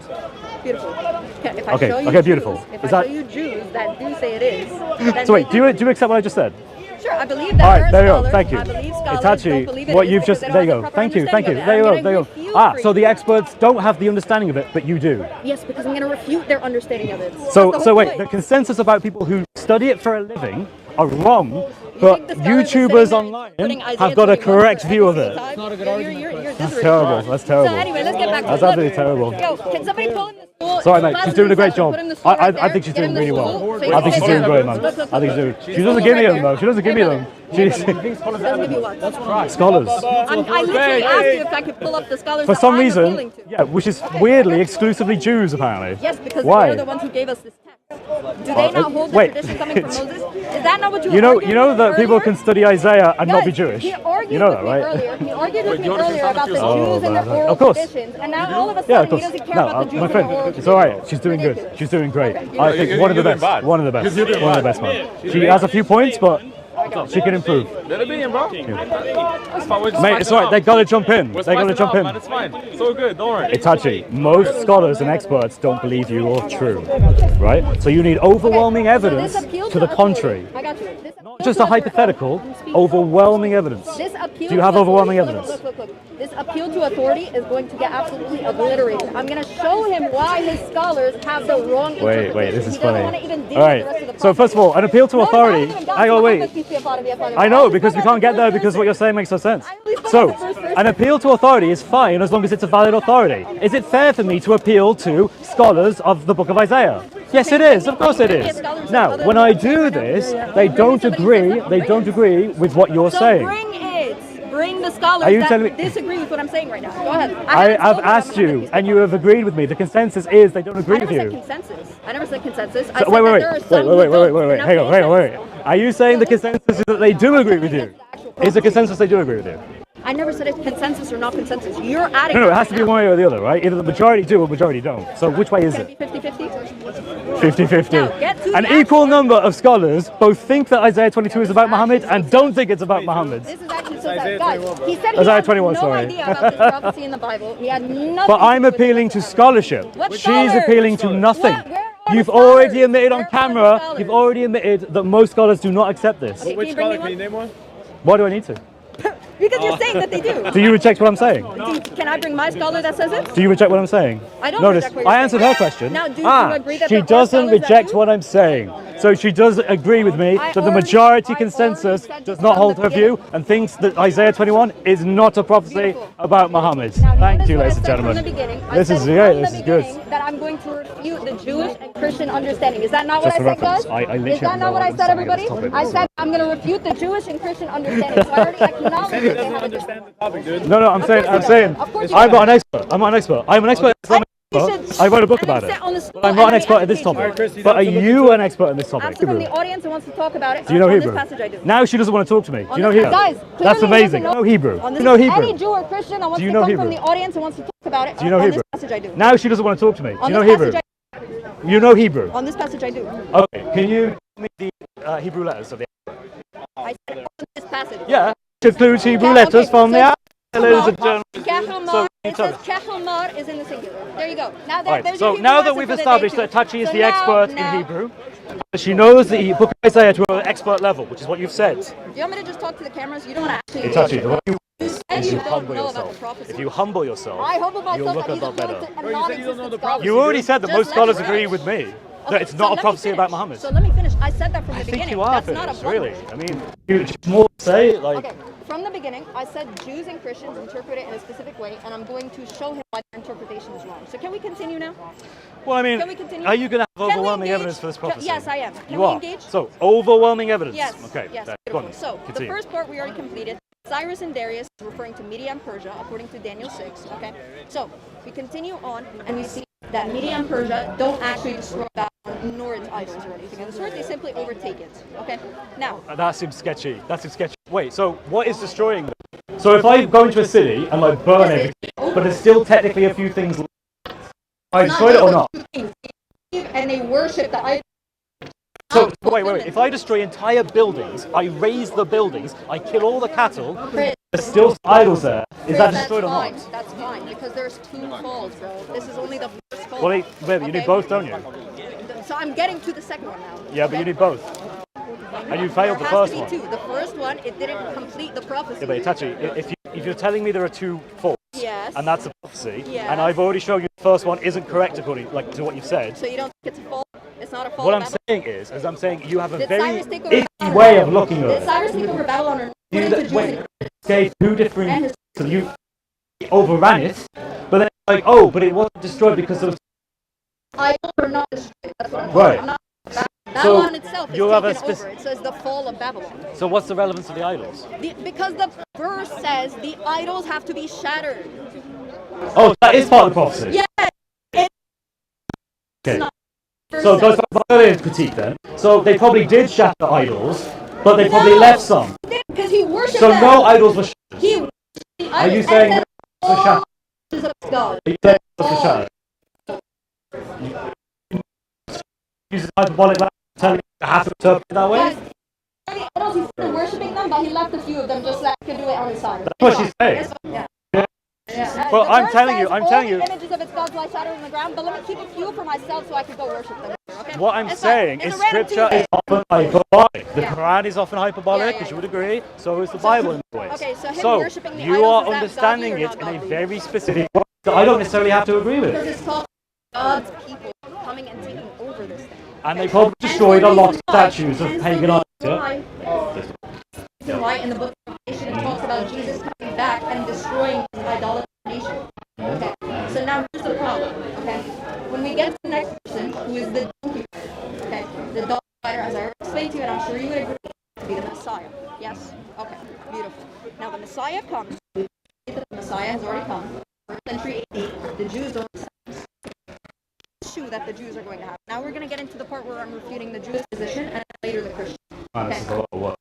A: Beautiful. Okay, if I
B: Okay,
A: show you
B: okay,
A: Jews,
B: beautiful.
A: If
B: Is
A: I
B: that-
A: show you Jews that do say it is, then
B: So wait,
A: they
B: do you accept what I just said?
A: Sure, I believe that
B: All
A: there
B: right,
A: are
B: there you go.
A: scholars.
B: Thank you.
A: I believe scholars
B: Itachi,
A: don't believe it
B: what
A: is
B: you've
A: because
B: just
A: they don't
B: there you
A: have
B: go.
A: the proper
B: Thank you.
A: understanding of it.
B: There you
A: I'm
B: go.
A: gonna
B: There you
A: refute
B: go.
A: for
B: So the
A: you.
B: experts don't have the understanding of it, but you do.
A: Yes, because I'm going to refute their understanding of it.
B: So
A: That's the whole
B: wait,
A: point.
B: the consensus about people who study it for a living are wrong,
A: You
B: but
A: think the scholars are sitting
B: YouTubers
A: there
B: online
A: putting Isaiah
B: have got a
A: 21
B: correct
A: for
B: view
A: every
B: of it.
A: single time?
C: not a good
A: You're
C: argument.
B: That's
A: disrespectful.
B: terrible. That's terrible.
A: So anyway, let's get back to
B: That's
A: it. Look,
B: absolutely terrible.
A: Yo, can somebody pull in the stool?
B: Sorry, mate. She's doing a great job.
A: Put him the stool
B: I
A: right there.
B: think she's
A: Get him
B: doing
A: the
B: really
A: stool.
B: well.
A: So you
B: I think
A: can
B: she's
A: sit
B: doing
A: down.
B: great, man.
A: Look, look,
B: I think she's
A: look.
B: doing. She doesn't give me them though. She doesn't give me them. She's
A: Doesn't give you what?
B: scholars.
A: I literally asked you if I could pull up the scholars
B: For
A: that
B: some
A: I'm
B: reason,
A: appealing to.
B: yeah, which is weirdly exclusively Jews apparently.
A: Yes, because
B: Why?
A: they're the ones who gave us this text. Do they not hold the
B: wait.
A: tradition coming from Moses? Is that not what you
B: You know
A: argued
B: that
A: with
B: people
A: earlier?
B: can study Isaiah and not be
A: Guys,
B: Jewish.
A: He argued
B: You know
A: with
B: that,
A: me
B: right?
A: earlier. He argued with me earlier about the Jews
B: Oh,
A: and their
B: man.
A: oral
B: Of course.
A: traditions, and now all of a
B: Yeah,
A: sudden
B: of course.
A: he doesn't care
B: No,
A: about the Jews
B: my
A: and their oral
B: friend,
A: traditions.
B: it's all right. She's doing good.
A: Ridiculous.
B: She's doing great.
A: Okay.
B: I think one of the
C: You're doing
B: best.
C: bad.
B: One of the best.
C: You're doing
B: One of the
C: bad.
B: best, man. She has a few points, but she can improve.
C: Let it be in, bro. That's fine. We're just
B: Mate, it's all right. They gotta jump in.
C: We're
B: They gotta
C: spicing
B: jump
C: it up,
B: in.
C: man. It's fine. It's all good. Don't worry.
B: Itachi, most scholars and experts don't believe you are true, right? So you need overwhelming
A: Okay, so
B: evidence
A: this appeal
B: to the
A: authority.
B: contrary.
A: I got you. This appeal
B: Not just
A: to
B: a hypothetical,
A: authority. I'm speaking.
B: overwhelming evidence.
A: This appeal
B: Do you have
A: to
B: overwhelming
A: authority-
B: evidence?
A: Look. This appeal to authority is going to get absolutely obliterated. I'm going to show him why his scholars have the wrong interpretation.
B: Wait, this is
A: He doesn't
B: funny.
A: want to even deal
B: All right.
A: with the rest of the
B: So first of all, an appeal to
A: No, it's
B: authority.
A: not even God,
B: Hang on, wait.
A: Muhammad, peace be upon him, be upon him.
B: I know,
A: only
B: because we
A: spoke
B: can't get
A: about
B: there
A: the
B: because
A: first
B: what you're
A: person.
B: saying makes no sense.
A: I only spoke
B: So,
A: about the first person.
B: an appeal to authority is fine as long as it's a valid authority. Is it fair for me to appeal to scholars of the book of Isaiah? Yes, it is. Of course it is. Now, when I do this, they don't agree. They don't agree with what you're
A: So
B: saying.
A: bring it. Bring the scholars
B: Are you
A: that
B: telling me-
A: disagree with what I'm saying right now. Go ahead.
B: I
A: haven't
B: have
A: spoken about
B: asked
A: Muhammad,
B: you,
A: peace be
B: and you
A: upon
B: have agreed with me. The consensus is they don't
A: him.
B: agree
A: I
B: with
A: never said
B: you.
A: consensus. I never said consensus. I
B: So,
A: said
B: wait,
A: that
B: wait,
A: there are
B: wait,
A: some who don't.
B: hang on, hang on, wait. Are you saying the consensus is that they do agree with you? Is the consensus they do agree with you?
A: I never said it's consensus or not consensus. You're adding.
B: No, it
A: that
B: has to be
A: right
B: one way or the other, right? Either the majority do or majority don't. So which way is
A: now.
B: it?
A: Can it be 50-50?
B: 50-50.
A: Now, get to
B: An
A: the
B: equal
A: actual-
B: number of scholars both think that Isaiah 22 is about Muhammad and don't think it's about Muhammad.
A: This is actually so
C: Isaiah
A: sad. Guys,
C: 21, bro.
A: he said he
B: Isaiah
A: had
B: 21,
A: no
B: sorry.
A: idea about this prophecy in the Bible. He had nothing
B: But I'm
A: to do with
B: appealing
A: it
B: to
A: whatsoever.
B: scholarship.
A: What
B: She's
A: scholars?
B: appealing to nothing.
A: Where are
B: You've
A: the
B: already
A: scholars?
B: admitted on
A: Where are the
B: camera,
A: scholars?
B: you've already admitted that most scholars do not accept this.
A: Okay.
C: Which
A: Can you bring
C: scholar?
A: me
C: Can
A: one?
C: you name one?
B: Why do I need to?
A: Because you're saying that they do.
B: Do you reject what I'm saying?
A: Can I bring my scholar that says it?
B: Do you reject what I'm saying?
A: I don't
B: Notice,
A: reject what you're
B: I answered
A: saying.
B: her question.
A: Now, do you agree that
B: she
A: there are
B: doesn't
A: scholars that
B: reject
A: do?
B: what I'm saying. So she does agree with me
A: I
B: that the
A: already-
B: majority
A: I already
B: consensus
A: said
B: does
A: this
B: not
A: from
B: hold
A: the
B: her view
A: beginning.
B: and thinks that Isaiah 21 is not a prophecy
A: Beautiful.
B: about Muhammad.
A: Now,
B: Thank
A: notice
B: you,
A: what I
B: ladies and
A: said
B: gentlemen.
A: From the beginning. I
B: This
A: said
B: is
A: from
B: great.
A: the
B: This is good.
A: beginning that I'm going to refute the Jewish and Christian understanding. Is that not
B: Just
A: what
B: for
A: I said,
B: reference,
A: guys?
B: I literally
A: Is that
B: have
A: not
B: no
A: what I said,
B: understanding of
A: everybody?
B: this topic
A: I said
B: whatsoever.
A: I'm going to refute the Jewish and Christian understanding. So I already acknowledge that
C: He
A: they
C: doesn't
A: have a
C: understand the topic, dude.
B: No, I'm
A: course
B: saying,
A: you
B: I'm
A: don't.
B: saying,
A: Of course you
B: I'm
A: don't.
B: not an expert. I'm not an expert. I'm an expert in Islamic
A: You
B: law.
A: should-
B: I wrote a book
A: and
B: about
A: then
B: it.
A: sit on the
B: But I'm not an
A: and
B: expert in this
A: educate
B: topic.
A: you.
C: Chris, you
B: But are
C: don't have to
B: you
C: look
B: an expert in this
A: I'm
B: topic?
A: from
B: Hebrew?
A: the audience who wants to talk about it.
B: Do you know
A: on
B: Hebrew?
A: this passage I do.
B: Now she doesn't want to talk to me. Do
A: On
B: you know
A: this-
B: Hebrew?
A: Guys,
B: That's
A: clearly he
B: amazing.
A: doesn't
B: You know Hebrew.
A: On
B: You
A: this,
B: know Hebrew.
A: Any Jew or Christian that wants
B: Do you
A: to
B: know
A: come
B: Hebrew?
A: from the audience who wants to talk about it.
B: Do you know
A: on
B: Hebrew?
A: this passage I do.
B: Now she doesn't want to talk to me. Do
A: On
B: you know
A: this
B: Hebrew?
A: passage
B: You know Hebrew.
A: On this passage I do.
B: Okay. Can you tell me the Hebrew letters of the
A: I said on this passage.
B: Yeah. Which includes Hebrew
A: Yeah,
B: letters
A: okay,
B: from
A: so
B: the ladies and gentlemen.
A: Kechamar,
B: So,
A: it
B: tell
A: says
B: me.
A: Kechamar is in the singular. There you go. Now
B: Right.
A: there's
B: So
A: your Hebrew
B: now that
A: lesson
B: we've
A: for the day
B: established
A: two.
B: that Itachi is
A: So
B: the
A: now-
B: expert in
A: now-
B: Hebrew, she knows the book of Isaiah to an expert level, which is what you've said.
A: Do you want me to just talk to the cameras? You don't want to actually.
B: Itachi, the way you
A: You said
B: is
A: you
B: you
A: don't
B: humble
A: know about the
B: yourself.
A: prophecy.
B: If you humble yourself,
A: I humble
B: you'll
A: myself
B: look
A: and
B: a
A: he's
B: lot better.
A: appointed a
C: Bro, you said you don't know
A: non-existent
C: the
A: scholar.
C: prophecy.
B: You already said that
A: Just
B: most
A: let
B: scholars
A: me
B: agree
A: finish.
B: with me that
A: Okay,
B: it's
A: so
B: not
A: let
B: a
A: me
B: prophecy
A: finish.
B: about Muhammad.
A: So let me finish. I said that from the
B: I think
A: beginning.
B: you are
A: That's not a
B: finished,
A: blunder.
B: really. I mean, you just more say like.
A: Okay, from the beginning, I said Jews and Christians interpret it in a specific way, and I'm going to show him why their interpretation is wrong. So can we continue now?
B: Well, I mean,
A: Can we continue?
B: are you going to have
A: Can we
B: overwhelming
A: engage?
B: evidence for this prophecy?
A: Yes, I am. Can
B: You
A: we
B: are.
A: engage?
B: So overwhelming evidence.
A: Yes.
B: Okay.
A: Yes.
B: Go
A: Beautiful.
B: on.
A: So
B: Continue.
A: the first part we already completed. Cyrus and Darius is referring to Media and Persia, according to Daniel 6. Okay. So we continue on, and we see that Media and Persia don't actually destroy Babylon nor its idols or anything of the sort. They simply overtake it. Okay. Now.
B: That seems sketchy. That seems sketchy. Wait. So what is destroying them? So if I go into a city and like burn everything, but there's still technically a few things left, I destroyed it or not?
A: And they worship the idol.
B: So wait. If I destroy entire buildings, I raise the buildings, I kill all the cattle, there's still idols there. Is that destroyed or
A: fine.
B: not?
A: That's fine, because there's two falls, bro. This is only the first fall.
B: Well, baby, you need both, don't you?
A: So I'm getting to the second one now.
B: Yeah, but you need both. And you failed the
A: There
B: first
A: has
B: one.
A: to be two. The first one, it didn't complete the prophecy.
B: Yeah, but Itachi, if you're telling me there are two faults,
A: Yes.
B: and that's a prophecy,
A: Yes.
B: and I've already shown you the first one isn't correct according to what you've said.
A: So you don't think it's a fall? It's not a fall.
B: What
A: of
B: I'm
A: Babylon?
B: saying is, as I'm saying, you have a
A: Did
B: very
A: Cyrus take over
B: icky
A: Babylon?
B: way of looking at
A: Did
B: it.
A: Cyrus take over Babylon or not?
B: You,
A: According to Jews
B: wait,
A: and
B: gave two different,
A: And his-
B: so you overran it, but then like, oh, but it wasn't destroyed because there was.
A: idols are not destroyed. That's what I'm
B: Right.
A: saying. I'm not.
B: So
A: Babylon itself is
B: you'll have a
A: taken over. It says the fall of Babylon.
B: So what's the relevance of the idols?
A: Because the verse says the idols have to be shattered.
B: Oh, that is part of the prophecy.
A: Yeah.
B: Okay.
A: not-
B: So it goes back to my earlier critique then. So they probably did shatter idols, but they probably
A: No.
B: left some.
A: Because he worshipped
B: So
A: them.
B: no idols were shattered.
A: He worshipped the
B: Are you
A: idols
B: saying
A: and
B: no idols were shattered?
A: said, "Oh, is God."
B: Are you saying idols were shattered? Using hyperbolic language, telling you to have to interpret it that way?
A: Guys, the idols, he started worshipping them, but he left a few of them just so he could do it on his side.
B: That's what she's saying.
A: It's fine, yeah.
B: Yeah.
A: Yeah.
B: Well,
A: The
B: I'm
A: verse
B: telling
A: says
B: you, I'm
A: all
B: telling
A: the
B: you.
A: images of its gods lie shattered on the ground, but let me keep a few for myself so I could go worship them. Okay?
B: What I'm
A: It's fine.
B: saying
A: It's
B: is
A: a random
B: scripture
A: Tuesday.
B: is often hyperbolic. The
A: Yeah.
B: Quran is often hyperbolic,
A: Yeah,
B: as you
A: yeah.
B: would agree. So is the Bible in ways.
A: Okay, so him worshipping the
B: you
A: idols,
B: are
A: is that
B: understanding
A: godly or
B: it
A: not
B: in a
A: godly?
B: very specific way that I don't necessarily have to agree with.
A: Because it's called God's people. coming and taking over this thing.
B: And they probably destroyed a lot of statues of pagan art.
A: Why in the book of Revelation it talks about Jesus coming back and destroying this idolatrous nation. Okay, so now here's the problem. Okay, when we get to the next person, who is the donkey rider, okay, the donkey rider, as I already explained to you, and I'm sure you would agree, to be the Messiah. Yes? Okay, beautiful. Now the Messiah comes. The Messiah has already come. First century AD, the Jews don't accept this issue that the Jews are going to have. Now we're going to get into the part where I'm refuting the Jewish position and later the Christian.
B: Man, this is a lot of work.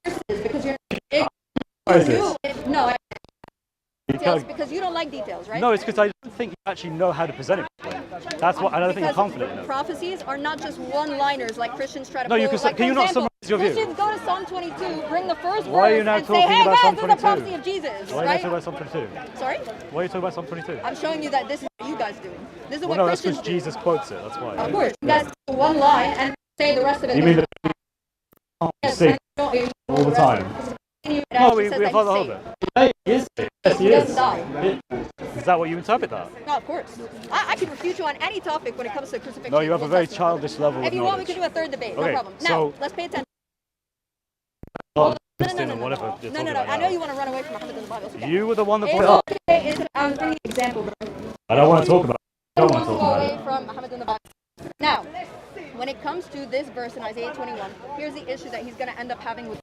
A: This is because you're
B: What is this?
A: no, details because you don't like details, right?
B: No, it's because I don't think you actually know how to present it. That's what I don't think you're confident in it.
A: Prophecies are not just one-liners like Christians try to.
B: No,
A: like,
B: can you not summarize your view?
A: Christians go to Psalm 22, bring the first
B: Why are
A: verse,
B: you now
A: and say,
B: talking
A: "Hey
B: about
A: guys,
B: Psalm
A: this is the
B: 22?
A: prophecy of Jesus."
B: Why are you
A: right?
B: talking about Psalm 22?
A: Sorry?
B: Why are you talking about Psalm 22?
A: I'm showing you that this is what you guys do. This is
B: Well,
A: what
B: no, that's
A: Christians
B: because
A: do.
B: Jesus quotes it. That's why.
A: Of course, you guys do one line and say the rest of it.
B: You mean that you sing all the time? No, we follow the whole bit. Hey, he is. Yes, he is. Is that what you interpret that?
A: No, of course. I can refute you on any topic when it comes to crucifixion.
B: No, you have a very
A: Testament.
B: childish level of
A: If you want, we
B: knowledge.
A: can do a third debate. No
B: Okay,
A: problem. Now,
B: so-
A: let's pay attention.
B: Oh,
A: No,
B: whatever you're
A: no,
B: talking
A: no.
B: about
A: I
B: now.
A: know you want to run away from Muhammad in the Bible. It's okay.
B: You were the one that
A: It's
B: brought it up.
A: okay. I'm giving you an example, bro.
B: I don't want to talk about it. I don't want to talk about
A: away
B: it.
A: from Muhammad in the Bible. Now, when it comes to this verse in Isaiah 21, here's the issue that he's going to end up having with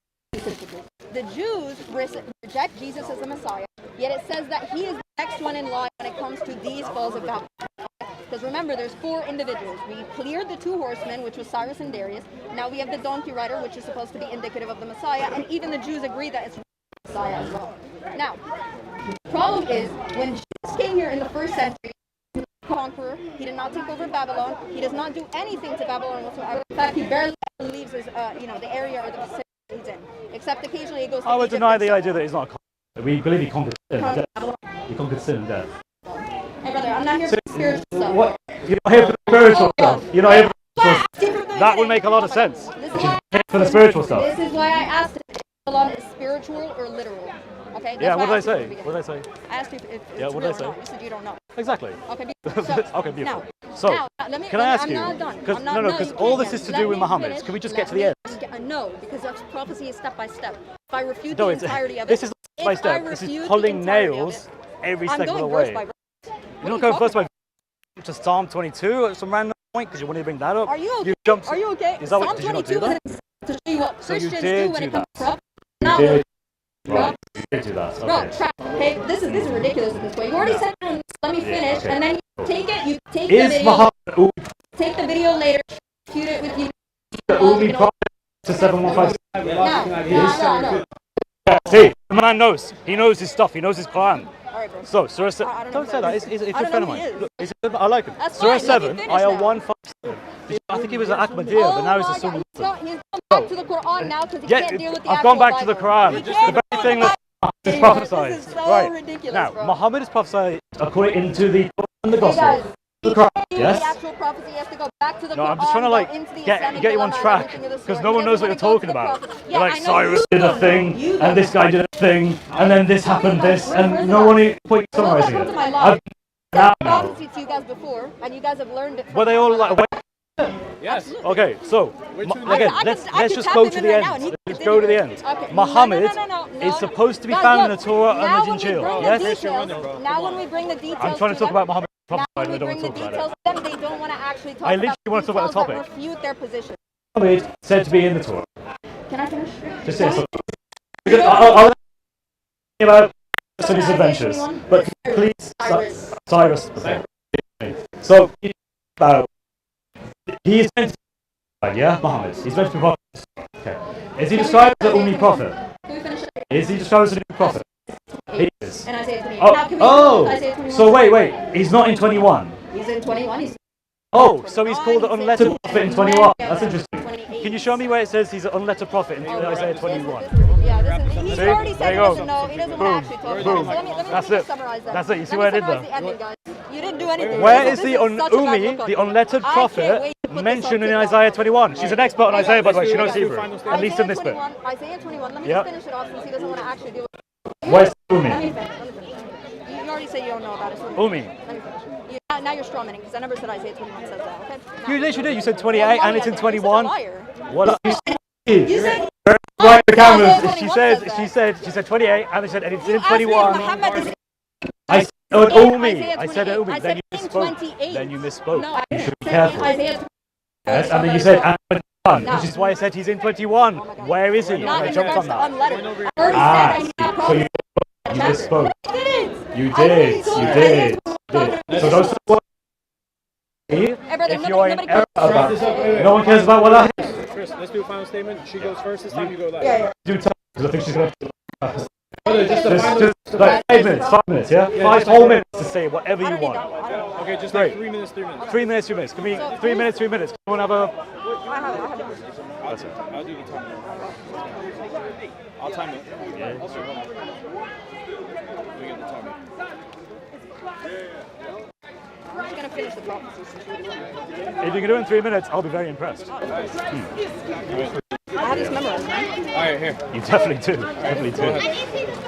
A: the Jews reject Jesus as the Messiah, yet it says that he is the next one in line when it comes to these falls of Babylon. Because remember, there's 4 individuals. We cleared the 2 horsemen, which was Cyrus and Darius. Now we have the donkey rider, which is supposed to be indicative of the Messiah, and even the Jews agree that it's the Messiah as well. Now, the problem is, when Jesus came here in the 1st century, conqueror. He did not take over Babylon. He does not do anything to Babylon whatsoever. In fact, he barely leaves his, the area or the vicinity he's in. Except occasionally he goes to
B: I would
A: Egypt
B: deny
A: and
B: the
A: so
B: idea
A: on.
B: that he's not a conqueror. We believe he conquered sin and death. He conquered sin and death.
A: Hey brother, I'm not here for spiritual stuff.
B: What? You're not here for the spiritual stuff. You're not here for the spiritual stuff.
A: From the
B: That would
A: beginning.
B: make a lot of sense.
A: This is
B: She's
A: why-
B: here for the spiritual stuff.
A: This is why I asked if Babylon is spiritual or literal. Okay? That's
B: Yeah,
A: why
B: what did I
A: asked you from
B: say?
A: the beginning.
B: What did I say?
A: I asked you if it's
B: Yeah, what
A: real
B: did I
A: or
B: say?
A: not. You said you don't know.
B: Exactly.
A: Okay, beautiful. So,
B: Okay, beautiful.
A: Now,
B: So,
A: let me,
B: can I ask
A: I'm
B: you?
A: not done.
B: Because
A: I'm not,
B: no, because
A: you
B: all
A: can't
B: this is to
A: yet.
B: do
A: Let
B: with
A: me
B: Muhammad.
A: finish.
B: Can we just
A: Let
B: get to the
A: me
B: end?
A: No, because that's prophecy is step by step. If I refute
B: No,
A: the
B: it's
A: entirety of it,
B: this is step by
A: if I
B: step. This
A: refute
B: is
A: the
B: pulling
A: entirety of
B: nails
A: it,
B: every
A: I'm
B: step of the
A: going
B: way.
A: verse by verse.
B: You're not going first by to Psalm 22 at some random point because you wanted to bring that up.
A: Are you okay?
B: You jumped.
A: Are you okay?
B: Is that what?
A: Psalm
B: Did you not
A: 22
B: do that?
A: is to show you what
B: So you
A: Christians
B: did
A: do when
B: do
A: it comes
B: that.
A: to prophecy.
B: You
A: Not
B: did.
A: what
B: Right. You did do that.
A: Bro,
B: Okay.
A: trap. Okay, this is ridiculous at this point. You already said let me finish,
B: okay.
A: and then you take it. You take the
B: Is
A: video.
B: Muhammad
A: Take the video later. Shoot it with you.
B: Umi prophet to 7157?
A: No.
B: See, the man knows. He knows his stuff. He knows his Quran.
A: Alright, bro.
B: So, Surah
A: I don't know
B: don't
A: who
B: say
A: that
B: that. He's a
A: I
B: good
A: don't
B: friend
A: know
B: of
A: who he
B: mine.
A: is.
B: Look, I like him.
A: That's
B: Surah
A: fine, let me
B: 7,
A: finish
B: Ayah
A: now.
B: 157. I think he was at Ahmadiyya, but now he's a
A: my
B: Sunni.
A: God, he's gone back to the Quran now because he
B: Yeah,
A: can't deal with the
B: I've
A: actual
B: gone back to the
A: Bible.
B: Quran.
A: He
B: The
A: can't
B: very
A: deal
B: thing
A: with
B: that
A: the
B: is
A: Bible.
B: prophesied.
A: This is so
B: Right.
A: ridiculous,
B: Now,
A: bro.
B: Muhammad is prophesied according to the Quran and the
A: Hey
B: Gospel.
A: guys,
B: The
A: he
B: Quran.
A: can't deal with
B: Yes?
A: the actual prophecy. He has to go back to the
B: No,
A: Quran.
B: I'm just trying to
A: go into the Islamic
B: get you on
A: dilemma and
B: track
A: everything of the
B: because
A: sort.
B: no
A: He
B: one knows what
A: doesn't
B: you're
A: wanna go to
B: talking
A: the
B: about.
A: prophet.
B: You're
A: Yeah,
B: like
A: I know
B: Cyrus
A: you
B: did a
A: don't.
B: thing,
A: You
B: and
A: don't.
B: this guy did a thing, and then this happened this, and no one point summarizing
A: Welcome
B: it.
A: to my
B: I've
A: life.
B: now.
A: Prophecy to you guys before, and you guys have learned it. From
B: Were they all like?
C: Yes.
B: Okay, so again,
A: I
B: let's
A: could
B: just
A: tap
B: go
A: him
B: to
A: in
B: the
A: right
B: end.
A: now and he
B: Let's
A: could
B: go to the
A: continue.
B: end.
A: Okay.
B: Muhammad
A: No.
B: is supposed to be
A: Guys,
B: found in
A: look,
B: the Torah
A: now
B: and the
A: when we
B: Injil.
A: bring the
B: Yes.
A: details- Now when we bring the details,
B: I'm trying to talk
A: them,
B: about Muhammad
A: now
B: prophesied,
A: when
B: and
A: we
B: I don't
A: bring
B: want
A: the
B: to talk about
A: details,
B: it.
A: then they don't want to actually talk
B: I literally
A: about
B: want to talk about the
A: details
B: topic.
A: that refute their position.
B: Muhammad said to be in the Torah.
A: Can I finish?
B: Just say something. Because I'll about his adventures, but please, Cyrus. Okay. So he is meant to be, yeah, Muhammad. He's meant to be prophet. Okay. Is he described as an Ummi prophet?
A: Can we finish it?
B: Is he described as a new prophet? He is.
A: And Isaiah 28. Now, can we
B: Oh,
A: Isaiah 21?
B: so wait. He's not in 21.
A: He's in 21. He's
B: Oh, so he's called an unlettered prophet in 21. That's interesting.
A: 28.
B: Can you show me where it says he's an unlettered prophet in Isaiah 21?
A: Yeah, this is, he's
B: See?
A: already
B: There
A: said he
B: you go.
A: doesn't know. He doesn't want to actually talk about it. So let me
B: That's
A: just
B: it.
A: summarize that.
B: That's it. You see
A: Let
B: what I
A: me
B: did
A: summarize
B: there?
A: the ending, guys. You didn't do anything.
B: Where
A: This
B: is the
A: such a bad
B: Ummi,
A: look on
B: the
A: you.
B: unlettered
A: I can't
B: prophet,
A: wait to put this
B: mentioned
A: on
B: in
A: TikTok.
B: Isaiah 21? She's an expert on Isaiah, by the way. She knows Hebrew. At least in this bit.
A: Isaiah 21. Let me
B: Yep.
A: just finish it off since he doesn't want to actually deal with it.
B: Where's
A: Let me
B: Ummi?
A: finish. You already say you don't know about it. So
B: Ummi.
A: Let me finish. now you're strawmanning because I never said Isaiah 21 says that. Okay. Now,
B: You literally did. You said 28 and it's in 21.
A: Liar.
B: What are you
A: You said.
B: right the cameras.
A: Isaiah 21
B: She said 28 and it said and it's in
A: You asked me if
B: 21.
A: Muhammad is
B: I said Umi. I said Umi.
A: I
B: Then
A: said
B: you
A: in
B: misspoke.
A: 28.
B: Then you misspoke.
A: No, I
B: You should be
A: said
B: careful.
A: Isaiah
B: Yes, and then you said and 21,
A: No.
B: which is why I said he's in 21. Where is he?
A: Not
B: I
A: in
B: jumped
A: regards
B: on
A: to
B: that.
A: unlettered. I already
B: Ah,
A: said I
B: so you misspoke.
A: didn't.
B: You did. So those words, if you're in error about it, no one cares about what I
C: Chris, let's do a final statement. She goes first this time. You go last.
A: Yeah.
B: do. Because I think she's gonna have to. Just like 5 minutes, yeah? 5 whole minutes to say whatever you want.
C: Okay, just
B: Great.
C: like 3 minutes, 3 minutes.
B: 3 minutes, 3 minutes. Give me 3 minutes, 3 minutes. Come on, have a.
C: That's it. I'll do the time. I'll time it.
B: Yeah.
C: We get the timer.
A: I'm just gonna finish the prophecy.
B: If you can do it in 3 minutes, I'll be very impressed.
A: I have this memorized.
C: All right, here.
B: You definitely do. Definitely do.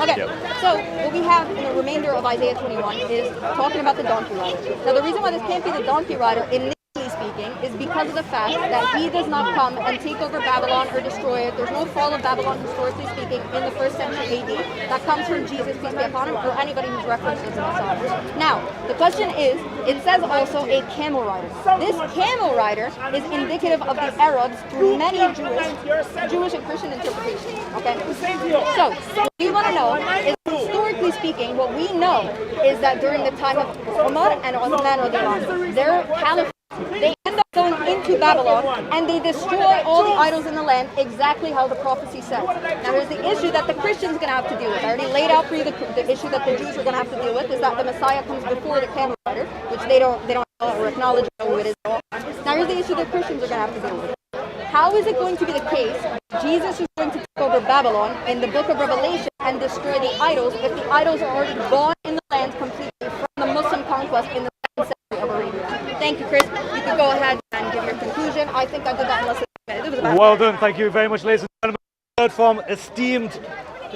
A: Okay, so what we have in the remainder of Isaiah 21 is talking about the donkey rider. Now the reason why this can't be the donkey rider, initially speaking, is because of the fact that he does not come and take over Babylon or destroy it. There's no fall of Babylon, historically speaking, in the 1st century AD. That comes from Jesus, peace be upon him, or anybody who's referenced as the Messiah. Now, the question is, it says also a camel rider. This camel rider is indicative of the Arabs through many Jewish and Christian interpretations. Okay? So, what we want to know is, historically speaking, what we know is that during the time of Umar and Uthman, their caliphate, they end up going into Babylon and they destroy all the idols in the land exactly how the prophecy says. Now there's the issue that the Christians are going to have to deal with. I already laid out for you the issue that the Jews are going to have to deal with is that the Messiah comes before the camel rider, which they don't know or acknowledge who it is at all. Now here's the issue that Christians are going to have to deal with. How is it going to be the case Jesus is going to take over Babylon in the book of Revelation and destroy the idols if the idols are already gone in the land completely from the Muslim conquest in the 2nd century of Arabia? Thank you, Chris. You can go ahead and give your conclusion. I think I did that in less than a minute. It was about
B: Well done. Thank you very much, ladies and gentlemen. Heard from esteemed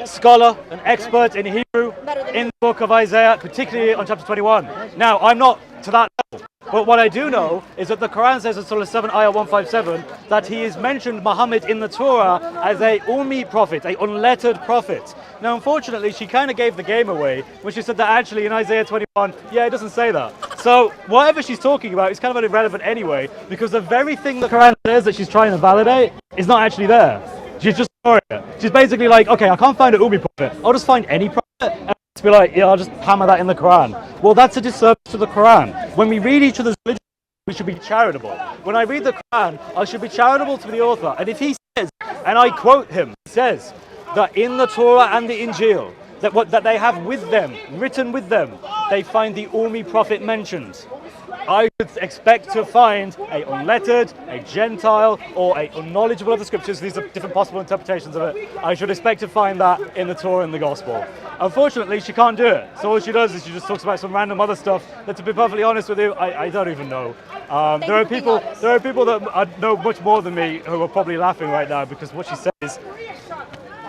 B: scholar and expert in Hebrew in the book of Isaiah, particularly on chapter 21. Now, I'm not to that level, but what I do know is that the Quran says in Surah 7, Ayah 157, that he is mentioned Muhammad in the Torah as a Ummi prophet, a unlettered prophet. Now, unfortunately, she kind of gave the game away when she said that actually in Isaiah 21, yeah, it doesn't say that. So, whatever she's talking about is kind of irrelevant anyway, because the very thing the Quran says that she's trying to validate is not actually there. She's just ignoring it. She's basically like, okay, I can't find an Ummi prophet. I'll just find any prophet and just be like, yeah, I'll just hammer that in the Quran. Well, that's a disservice to the Quran. When we read each other's religion, we should be charitable. When I read the Quran, I should be charitable to the author. And if he says, and I quote him, he says that in the Torah and the Injil, that they have with them, written with them, they find the Ummi prophet mentioned. I would expect to find a unlettered, a Gentile, or a unknowledgeable of the scriptures. These are different possible interpretations of it. I should expect to find that in the Torah and the Gospel. Unfortunately, she can't do it. So all she does is she just talks about some random other stuff that, to be perfectly honest with you, I don't even know. There are people that know much more than me who are probably laughing right now because what she says,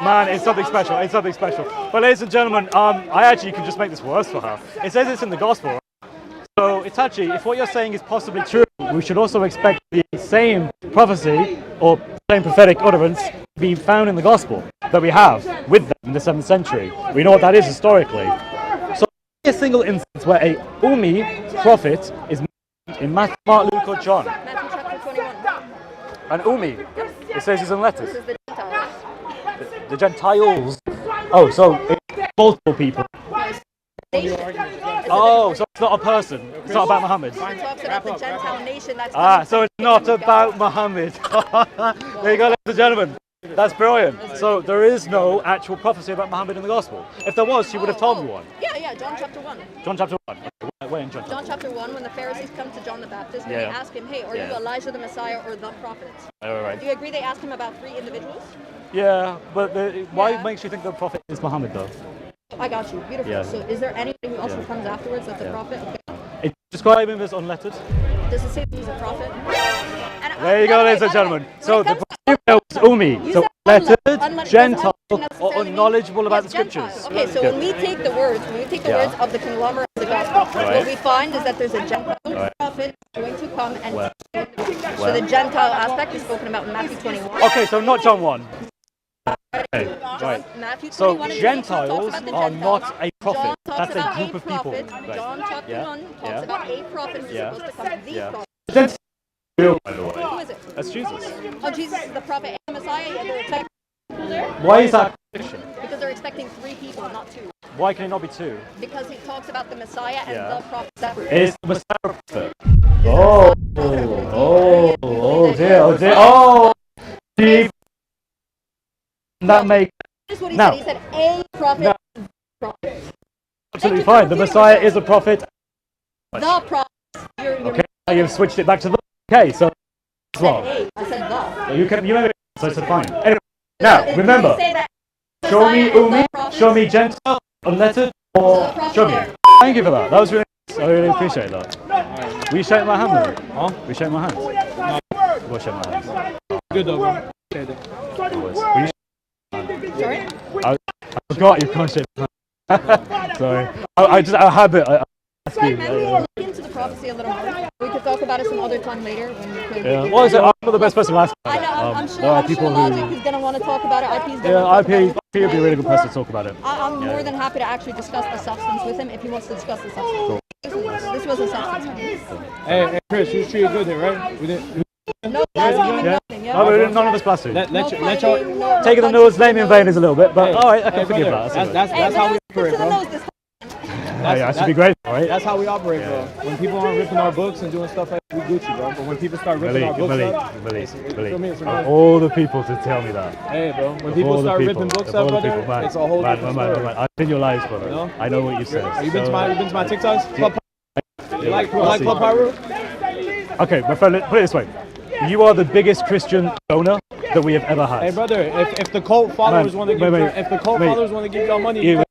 B: man, it's something special. It's something special. But ladies and gentlemen, I actually can just make this worse for her. It says it's in the Gospel. Right? So, Itachi, if what you're saying is possibly true, we should also expect the same prophecy or same prophetic utterance to be found in the Gospel that we have with them in the 7th century. We know what that is historically. So, a single instance where a Ummi prophet is mentioned in Matthew, Mark, Luke, or John.
A: Matthew chapter 21.
B: An Ummi, it says he's unlettered.
A: This is the Gentiles.
B: The Gentiles. Oh, so it's multiple people. Oh, so it's not a person. It's not about Muhammad.
A: It talks about the Gentile nation that's
B: So it's not about Muhammad. There you go, ladies and gentlemen. That's brilliant. So there is no actual prophecy about Muhammad in the Gospel. If there was, she would have told me one.
A: Yeah, John chapter 1.
B: John chapter 1. Where in John?
A: John chapter 1, when the Pharisees come to John the Baptist and they ask him, hey, are you Elijah the Messiah or the prophet?
B: Right.
A: Do you agree they ask him about 3 individuals?
B: Yeah, but why makes you think the prophet is Muhammad though?
A: I got you. Beautiful.
B: Yeah.
A: So is there anybody who else who comes afterwards that's a prophet? Okay.
B: It's describing him as unlettered.
A: Does it say that he's a prophet?
B: There you go, ladies and gentlemen. So the prophet was Ummi. So unlettered, Gentile, or unknowledgeable about the scriptures.
A: Okay, so when we take the words, of the conglomerate of the gospel.
B: Right.
A: What we find is that there's a Gentile prophet going to come and so the Gentile aspect is spoken about in Matthew 21.
B: Okay, so not John 1. Okay, right.
A: Matthew 21
B: So
A: and 22
B: Gentiles
A: talks about the
B: are
A: Gentiles.
B: not a prophet.
A: John talks
B: That's a
A: about
B: group of people.
A: prophet.
B: Right.
A: John chapter
B: Yeah.
A: 1 talks
B: Yeah.
A: about a prophet who's
B: Yeah.
A: supposed to come, the
B: Yeah.
A: prophet.
B: Gentiles, by the way.
A: Who is it?
B: That's Jesus.
A: Oh, Jesus is the prophet and the Messiah. Yeah, they're expecting people there
B: Why is that fiction?
A: because they're expecting 3 people, not 2.
B: Why can it not be 2?
A: Because he talks about the Messiah and
B: Yeah.
A: the prophet separate.
B: Is the Messiah a prophet? Oh dear, oh dear, oh deep. That makes
A: That's what he
B: Now-
A: said. He said a prophet. prophet.
B: absolutely fine. The Messiah is a prophet.
A: The prophet. You're
B: Okay, now you've switched it back to the. Okay, so as well.
A: I said the.
B: You made it, so it's fine. Anyway, now remember,
A: Say that
B: show me
A: Messiah is the
B: Umi,
A: prophet.
B: show me Gentile, unlettered, or show me. Thank you for that. That was really nice. I really appreciate that. Will you shake my hand with me? Huh? Will you shake my hand? We'll shake my hand.
C: Good though, bro. Appreciate it.
B: Always. Will you
A: Sorry?
B: I forgot you can't shake my hand. Sorry. I habit. I ask you.
A: Maybe we'll look into the prophecy a little more. We could talk about it some other time later when we could.
B: Yeah. Well, I'm not the best person to ask
A: I
B: about
A: know.
B: it.
A: I'm sure.
B: There are
A: I'm sure
B: people
A: Logic
B: who.
A: is going to want to talk about it. IP's going to
B: Yeah,
A: talk about
B: IP
A: it.
B: would be a really good person to talk about it.
A: I'm more than happy to actually discuss the substance with him if he wants to discuss the substance. This was a substance.
C: Hey, Chris, you was treated good here, right? We didn't.
A: No blaspheming,
B: Yeah.
A: nothing. Yeah.
B: No, but none of us blaspheme.
C: Let
A: No
C: your
A: fighting, no
B: Taking the
A: punching
B: Lord's
A: to the
B: name in vain
A: nose.
B: is a little bit, but all right, I can
C: Hey,
B: forgive
C: brother,
B: that.
C: that's
A: Hey,
C: how we
A: no,
C: operate,
A: to the
C: bro.
A: nose this time.
B: Yeah, that should be great, right?
C: That's how we operate, bro. When people aren't ripping our books and doing stuff like that, we Gucci, bro. But when people start ripping our books up, feel me? It's a
B: Of all the people to tell me that.
C: hey, bro. When
B: Of
C: people
B: all the
C: start
B: people,
C: ripping books
B: of
C: up,
B: all the
C: brother,
B: people, man,
C: it's a whole different story.
B: man. I've been your lives, brother.
C: No?
B: I know what you said.
C: Have you been to my TikToks? You like
B: Pussy.
C: Club Pyro?
B: Okay, my friend, put it this way. You are the biggest Christian donor that we have ever had.
C: Hey, brother. If the cult followers
B: Man,
C: want to give,
B: wait,
C: if the cult
B: wait.
C: followers want to give y'all money,
B: You, wait.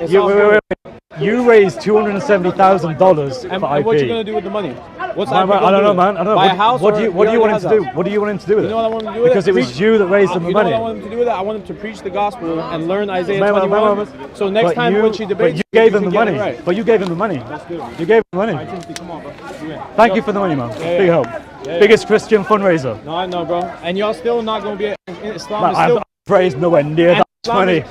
C: It's
B: You,
C: all
B: wait,
C: good.
B: wait, wait. You raised $270,000
C: and,
B: for
C: and
B: IP.
C: what you gonna do with the money? What's
B: Man,
C: IP
B: man, I
C: gonna
B: don't
C: do
B: know,
C: with it?
B: man. I don't know.
C: Buy a house?
B: What do you want him to
C: has
B: do?
C: a house.
B: What do you want him to do with
C: You
B: it?
C: know what I want him to do with
B: Because
C: it?
B: it was you that raised him the
C: You know
B: money.
C: what I want him to do with it? I want him to preach the gospel and learn Isaiah
B: Man,
C: 21. So next
B: But
C: time
B: you-
C: when she debates,
B: but you gave him
C: can
B: the
C: get it
B: money.
C: right.
B: But you gave him the money.
C: That's good.
B: You gave him the money.
C: All right, Timothy, come on, bro. You in.
B: Thank you for the money, man.
C: Yeah,
B: Big
C: yeah.
B: help.
C: Yeah.
B: Biggest Christian fundraiser.
C: No, I know, bro. And y'all still not gonna be Islam
B: Man,
C: is still.
B: I've raised nowhere near
C: And
B: that
C: Islam
B: money.
C: is-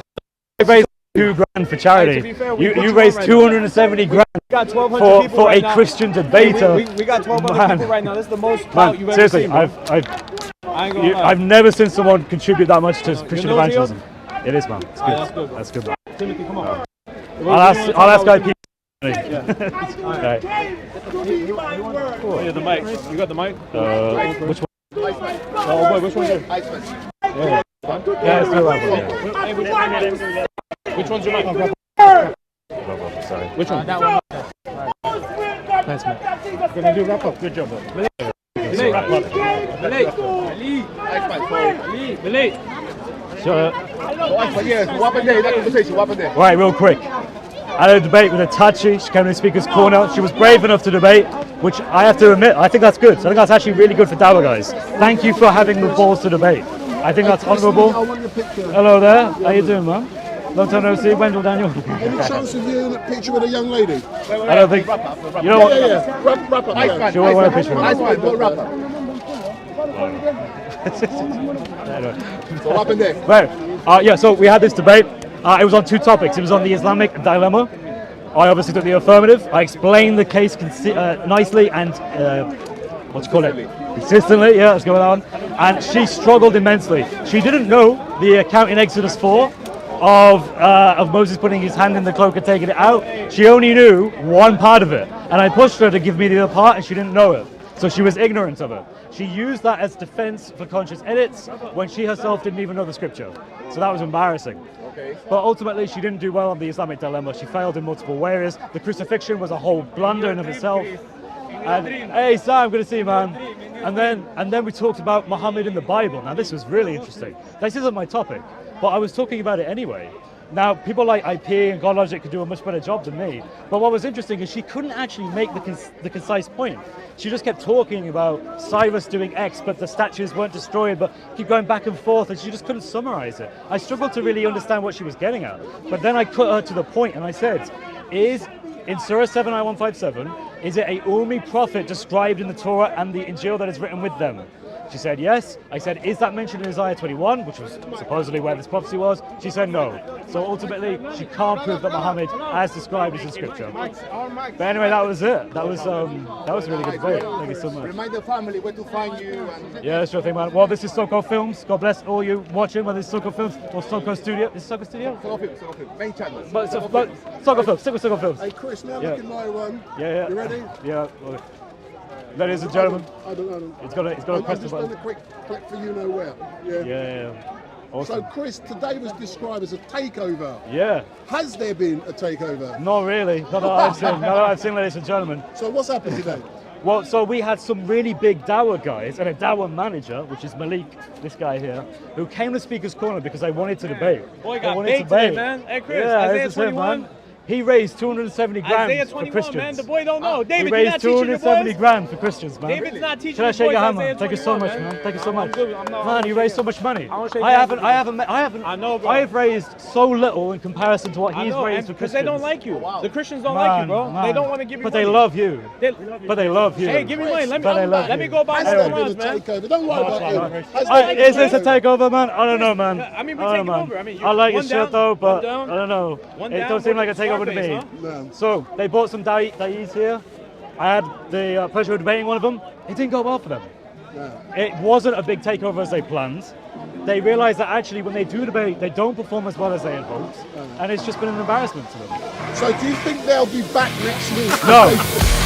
B: I raised $2,000 for charity.
C: Hey, to be fair, we put
B: You
C: you
B: raised
C: on right
B: 270 grand
C: We got 1,200 people
B: for
C: right
B: a
C: now.
B: Christian
C: Hey,
B: debater.
C: we got 1,200
B: Man.
C: people right now. This is the most clout you've
B: Man,
C: ever
B: seriously,
C: seen, bro.
B: I've
C: I ain't gonna lie.
B: I've never seen someone contribute that much to Christian
C: know, Gio?
B: evangelism. It is, man. It's good.
C: Alright, that's good, bro.
B: That's good, man.
C: Timothy, come on.
B: I'll ask IP. Right.
C: Oh, yeah, the mic. You got the mic?
B: Which one?
C: Oh boy, which one's yours?
B: Yeah, it's not right one. Yeah.
C: Which one's your mic?
B: Sorry.
C: Which one? That one. Thanks, man. Gonna do wrap up. Good job, bro. Malay.
B: Sure.
D: What happened there? That conversation, what happened there?
B: Right, real quick. I had a debate with Itachi. She came to the speaker's corner. She was brave enough to debate, which I have to admit, I think that's good. I think that's actually really good for Dawa guys. Thank you for having the balls to debate. I think that's honourable. Hello there. How you doing, man? Long time no see. Wendell Daniel.
D: Any chance of you in a picture with a young lady?
B: I don't think. You know what?
D: Yeah. Wrap up. Nice man.
B: Sure, I want a picture.
D: Nice man. Go wrap up. So what happened there?
B: Right. Yeah, so we had this debate. It was on 2 topics. It was on the Islamic dilemma. I obviously took the affirmative. I explained the case nicely and consistently. Yeah, that's going on. And she struggled immensely. She didn't know the account in Exodus 4 of Moses putting his hand in the cloak and taking it out. She only knew one part of it, and I pushed her to give me the other part, and she didn't know it. So she was ignorant of it. She used that as defense for conscious edits when she herself didn't even know the scripture. So that was embarrassing.
D: Okay.
B: But ultimately, she didn't do well on the Islamic dilemma. She failed in multiple ways. The crucifixion was a whole blunder in of itself. And hey, Sam, good to see you, man. And then we talked about Muhammad in the Bible. Now, this was really interesting. This isn't my topic, but I was talking about it anyway. Now, people like IP and God Logic could do a much better job than me. But what was interesting is she couldn't actually make the concise point. She just kept talking about Cyrus doing X, but the statues weren't destroyed, but keep going back and forth, and she just couldn't summarize it. I struggled to really understand what she was getting at. But then I cut her to the point, and I said, is in Surah 7:157, is it a Ummi prophet described in the Torah and the Injil that is written with them? She said yes. I said, is that mentioned in Isaiah 21, which was supposedly where this prophecy was? She said no. So ultimately, she can't prove that Muhammad, as described, is in Scripture. But anyway, that was it. That was a really good debate. Thank you so much.
D: Remind the family where to find you. And
B: Yeah, sure thing, man. Well, this is Soko Films. God bless all you watching, whether it's Soko Films or Soko Studio. Is it Soko Studio?
D: main channel.
B: But Soko Films. Stick with Soko Films.
D: Hey Chris, now
B: Yeah.
D: look at my one.
B: Yeah.
D: You ready?
B: Yeah. Well, ladies and gentlemen,
D: I don't know.
B: it's got a
D: I've
B: press
D: just
B: button.
D: done a quick click for you know where. Yeah.
B: Yeah.
D: So
B: Awesome.
D: Chris, today was described as a takeover.
B: Yeah.
D: Has there been a takeover?
B: Not really. Not that I've seen. Not that I've seen, ladies and gentlemen.
D: So what's happened today?
B: Well, so we had some really big Dawa guys and a Dawa manager, which is Malik, this guy here, who came to Speaker's Corner because they wanted to debate.
E: Boy,
B: They
E: got
B: wanted
E: baked
B: to debate.
E: today, man. Hey, Chris,
B: yeah,
E: Isaiah
B: this is him,
E: 21.
B: man. He raised 270 grand
E: Isaiah
B: for
E: 21,
B: Christians.
E: man. The boy don't know.
B: He
E: David, you're
B: raised
E: not teaching the
B: 270
E: boys.
B: grand for Christians, man.
E: David's not teaching
B: Should I
E: the
B: shake
E: boys
B: your hand,
E: Isaiah
B: man? Thank you so
E: 21,
B: much, man. Thank you so
E: I'm
B: much.
E: good. I'm not-
B: Man, you raised so much money.
E: I don't shake
B: I
E: hands
B: haven't.
E: with you. I know, bro.
B: I have raised so little in comparison to what
E: I
B: he's
E: know,
B: raised for
E: because
B: Christians.
E: they don't like you. The Christians don't
B: Man,
E: like you, bro.
B: man.
E: They don't want to give you
B: But
E: money.
B: they love you.
E: They-
B: But they love you.
E: Hey, give me money.
B: But they love
E: Let me
B: you.
E: go buy
D: Has
E: some
D: there been a
E: rounds, man.
D: takeover? Don't worry about it. Has
B: Hey,
D: there
B: is this a takeover, man? I don't know, man.
E: I mean, we
B: I don't
E: taking
B: know, man.
E: over. I mean,
B: I like your
E: one
B: shit
E: down,
B: though,
E: one
B: but
E: down.
B: I don't know.
E: One
B: It
E: down,
B: don't seem like a
E: one
B: takeover to me.
E: Scarface,
D: No.
B: So they bought some da'is here. I had the pleasure of debating one of them. It didn't go well for them. It wasn't a big takeover as they planned. They realised that actually when they do debate, they don't perform as well as they had hoped, and it's just been an embarrassment to them.
D: So do you think they'll be back next week?
B: No.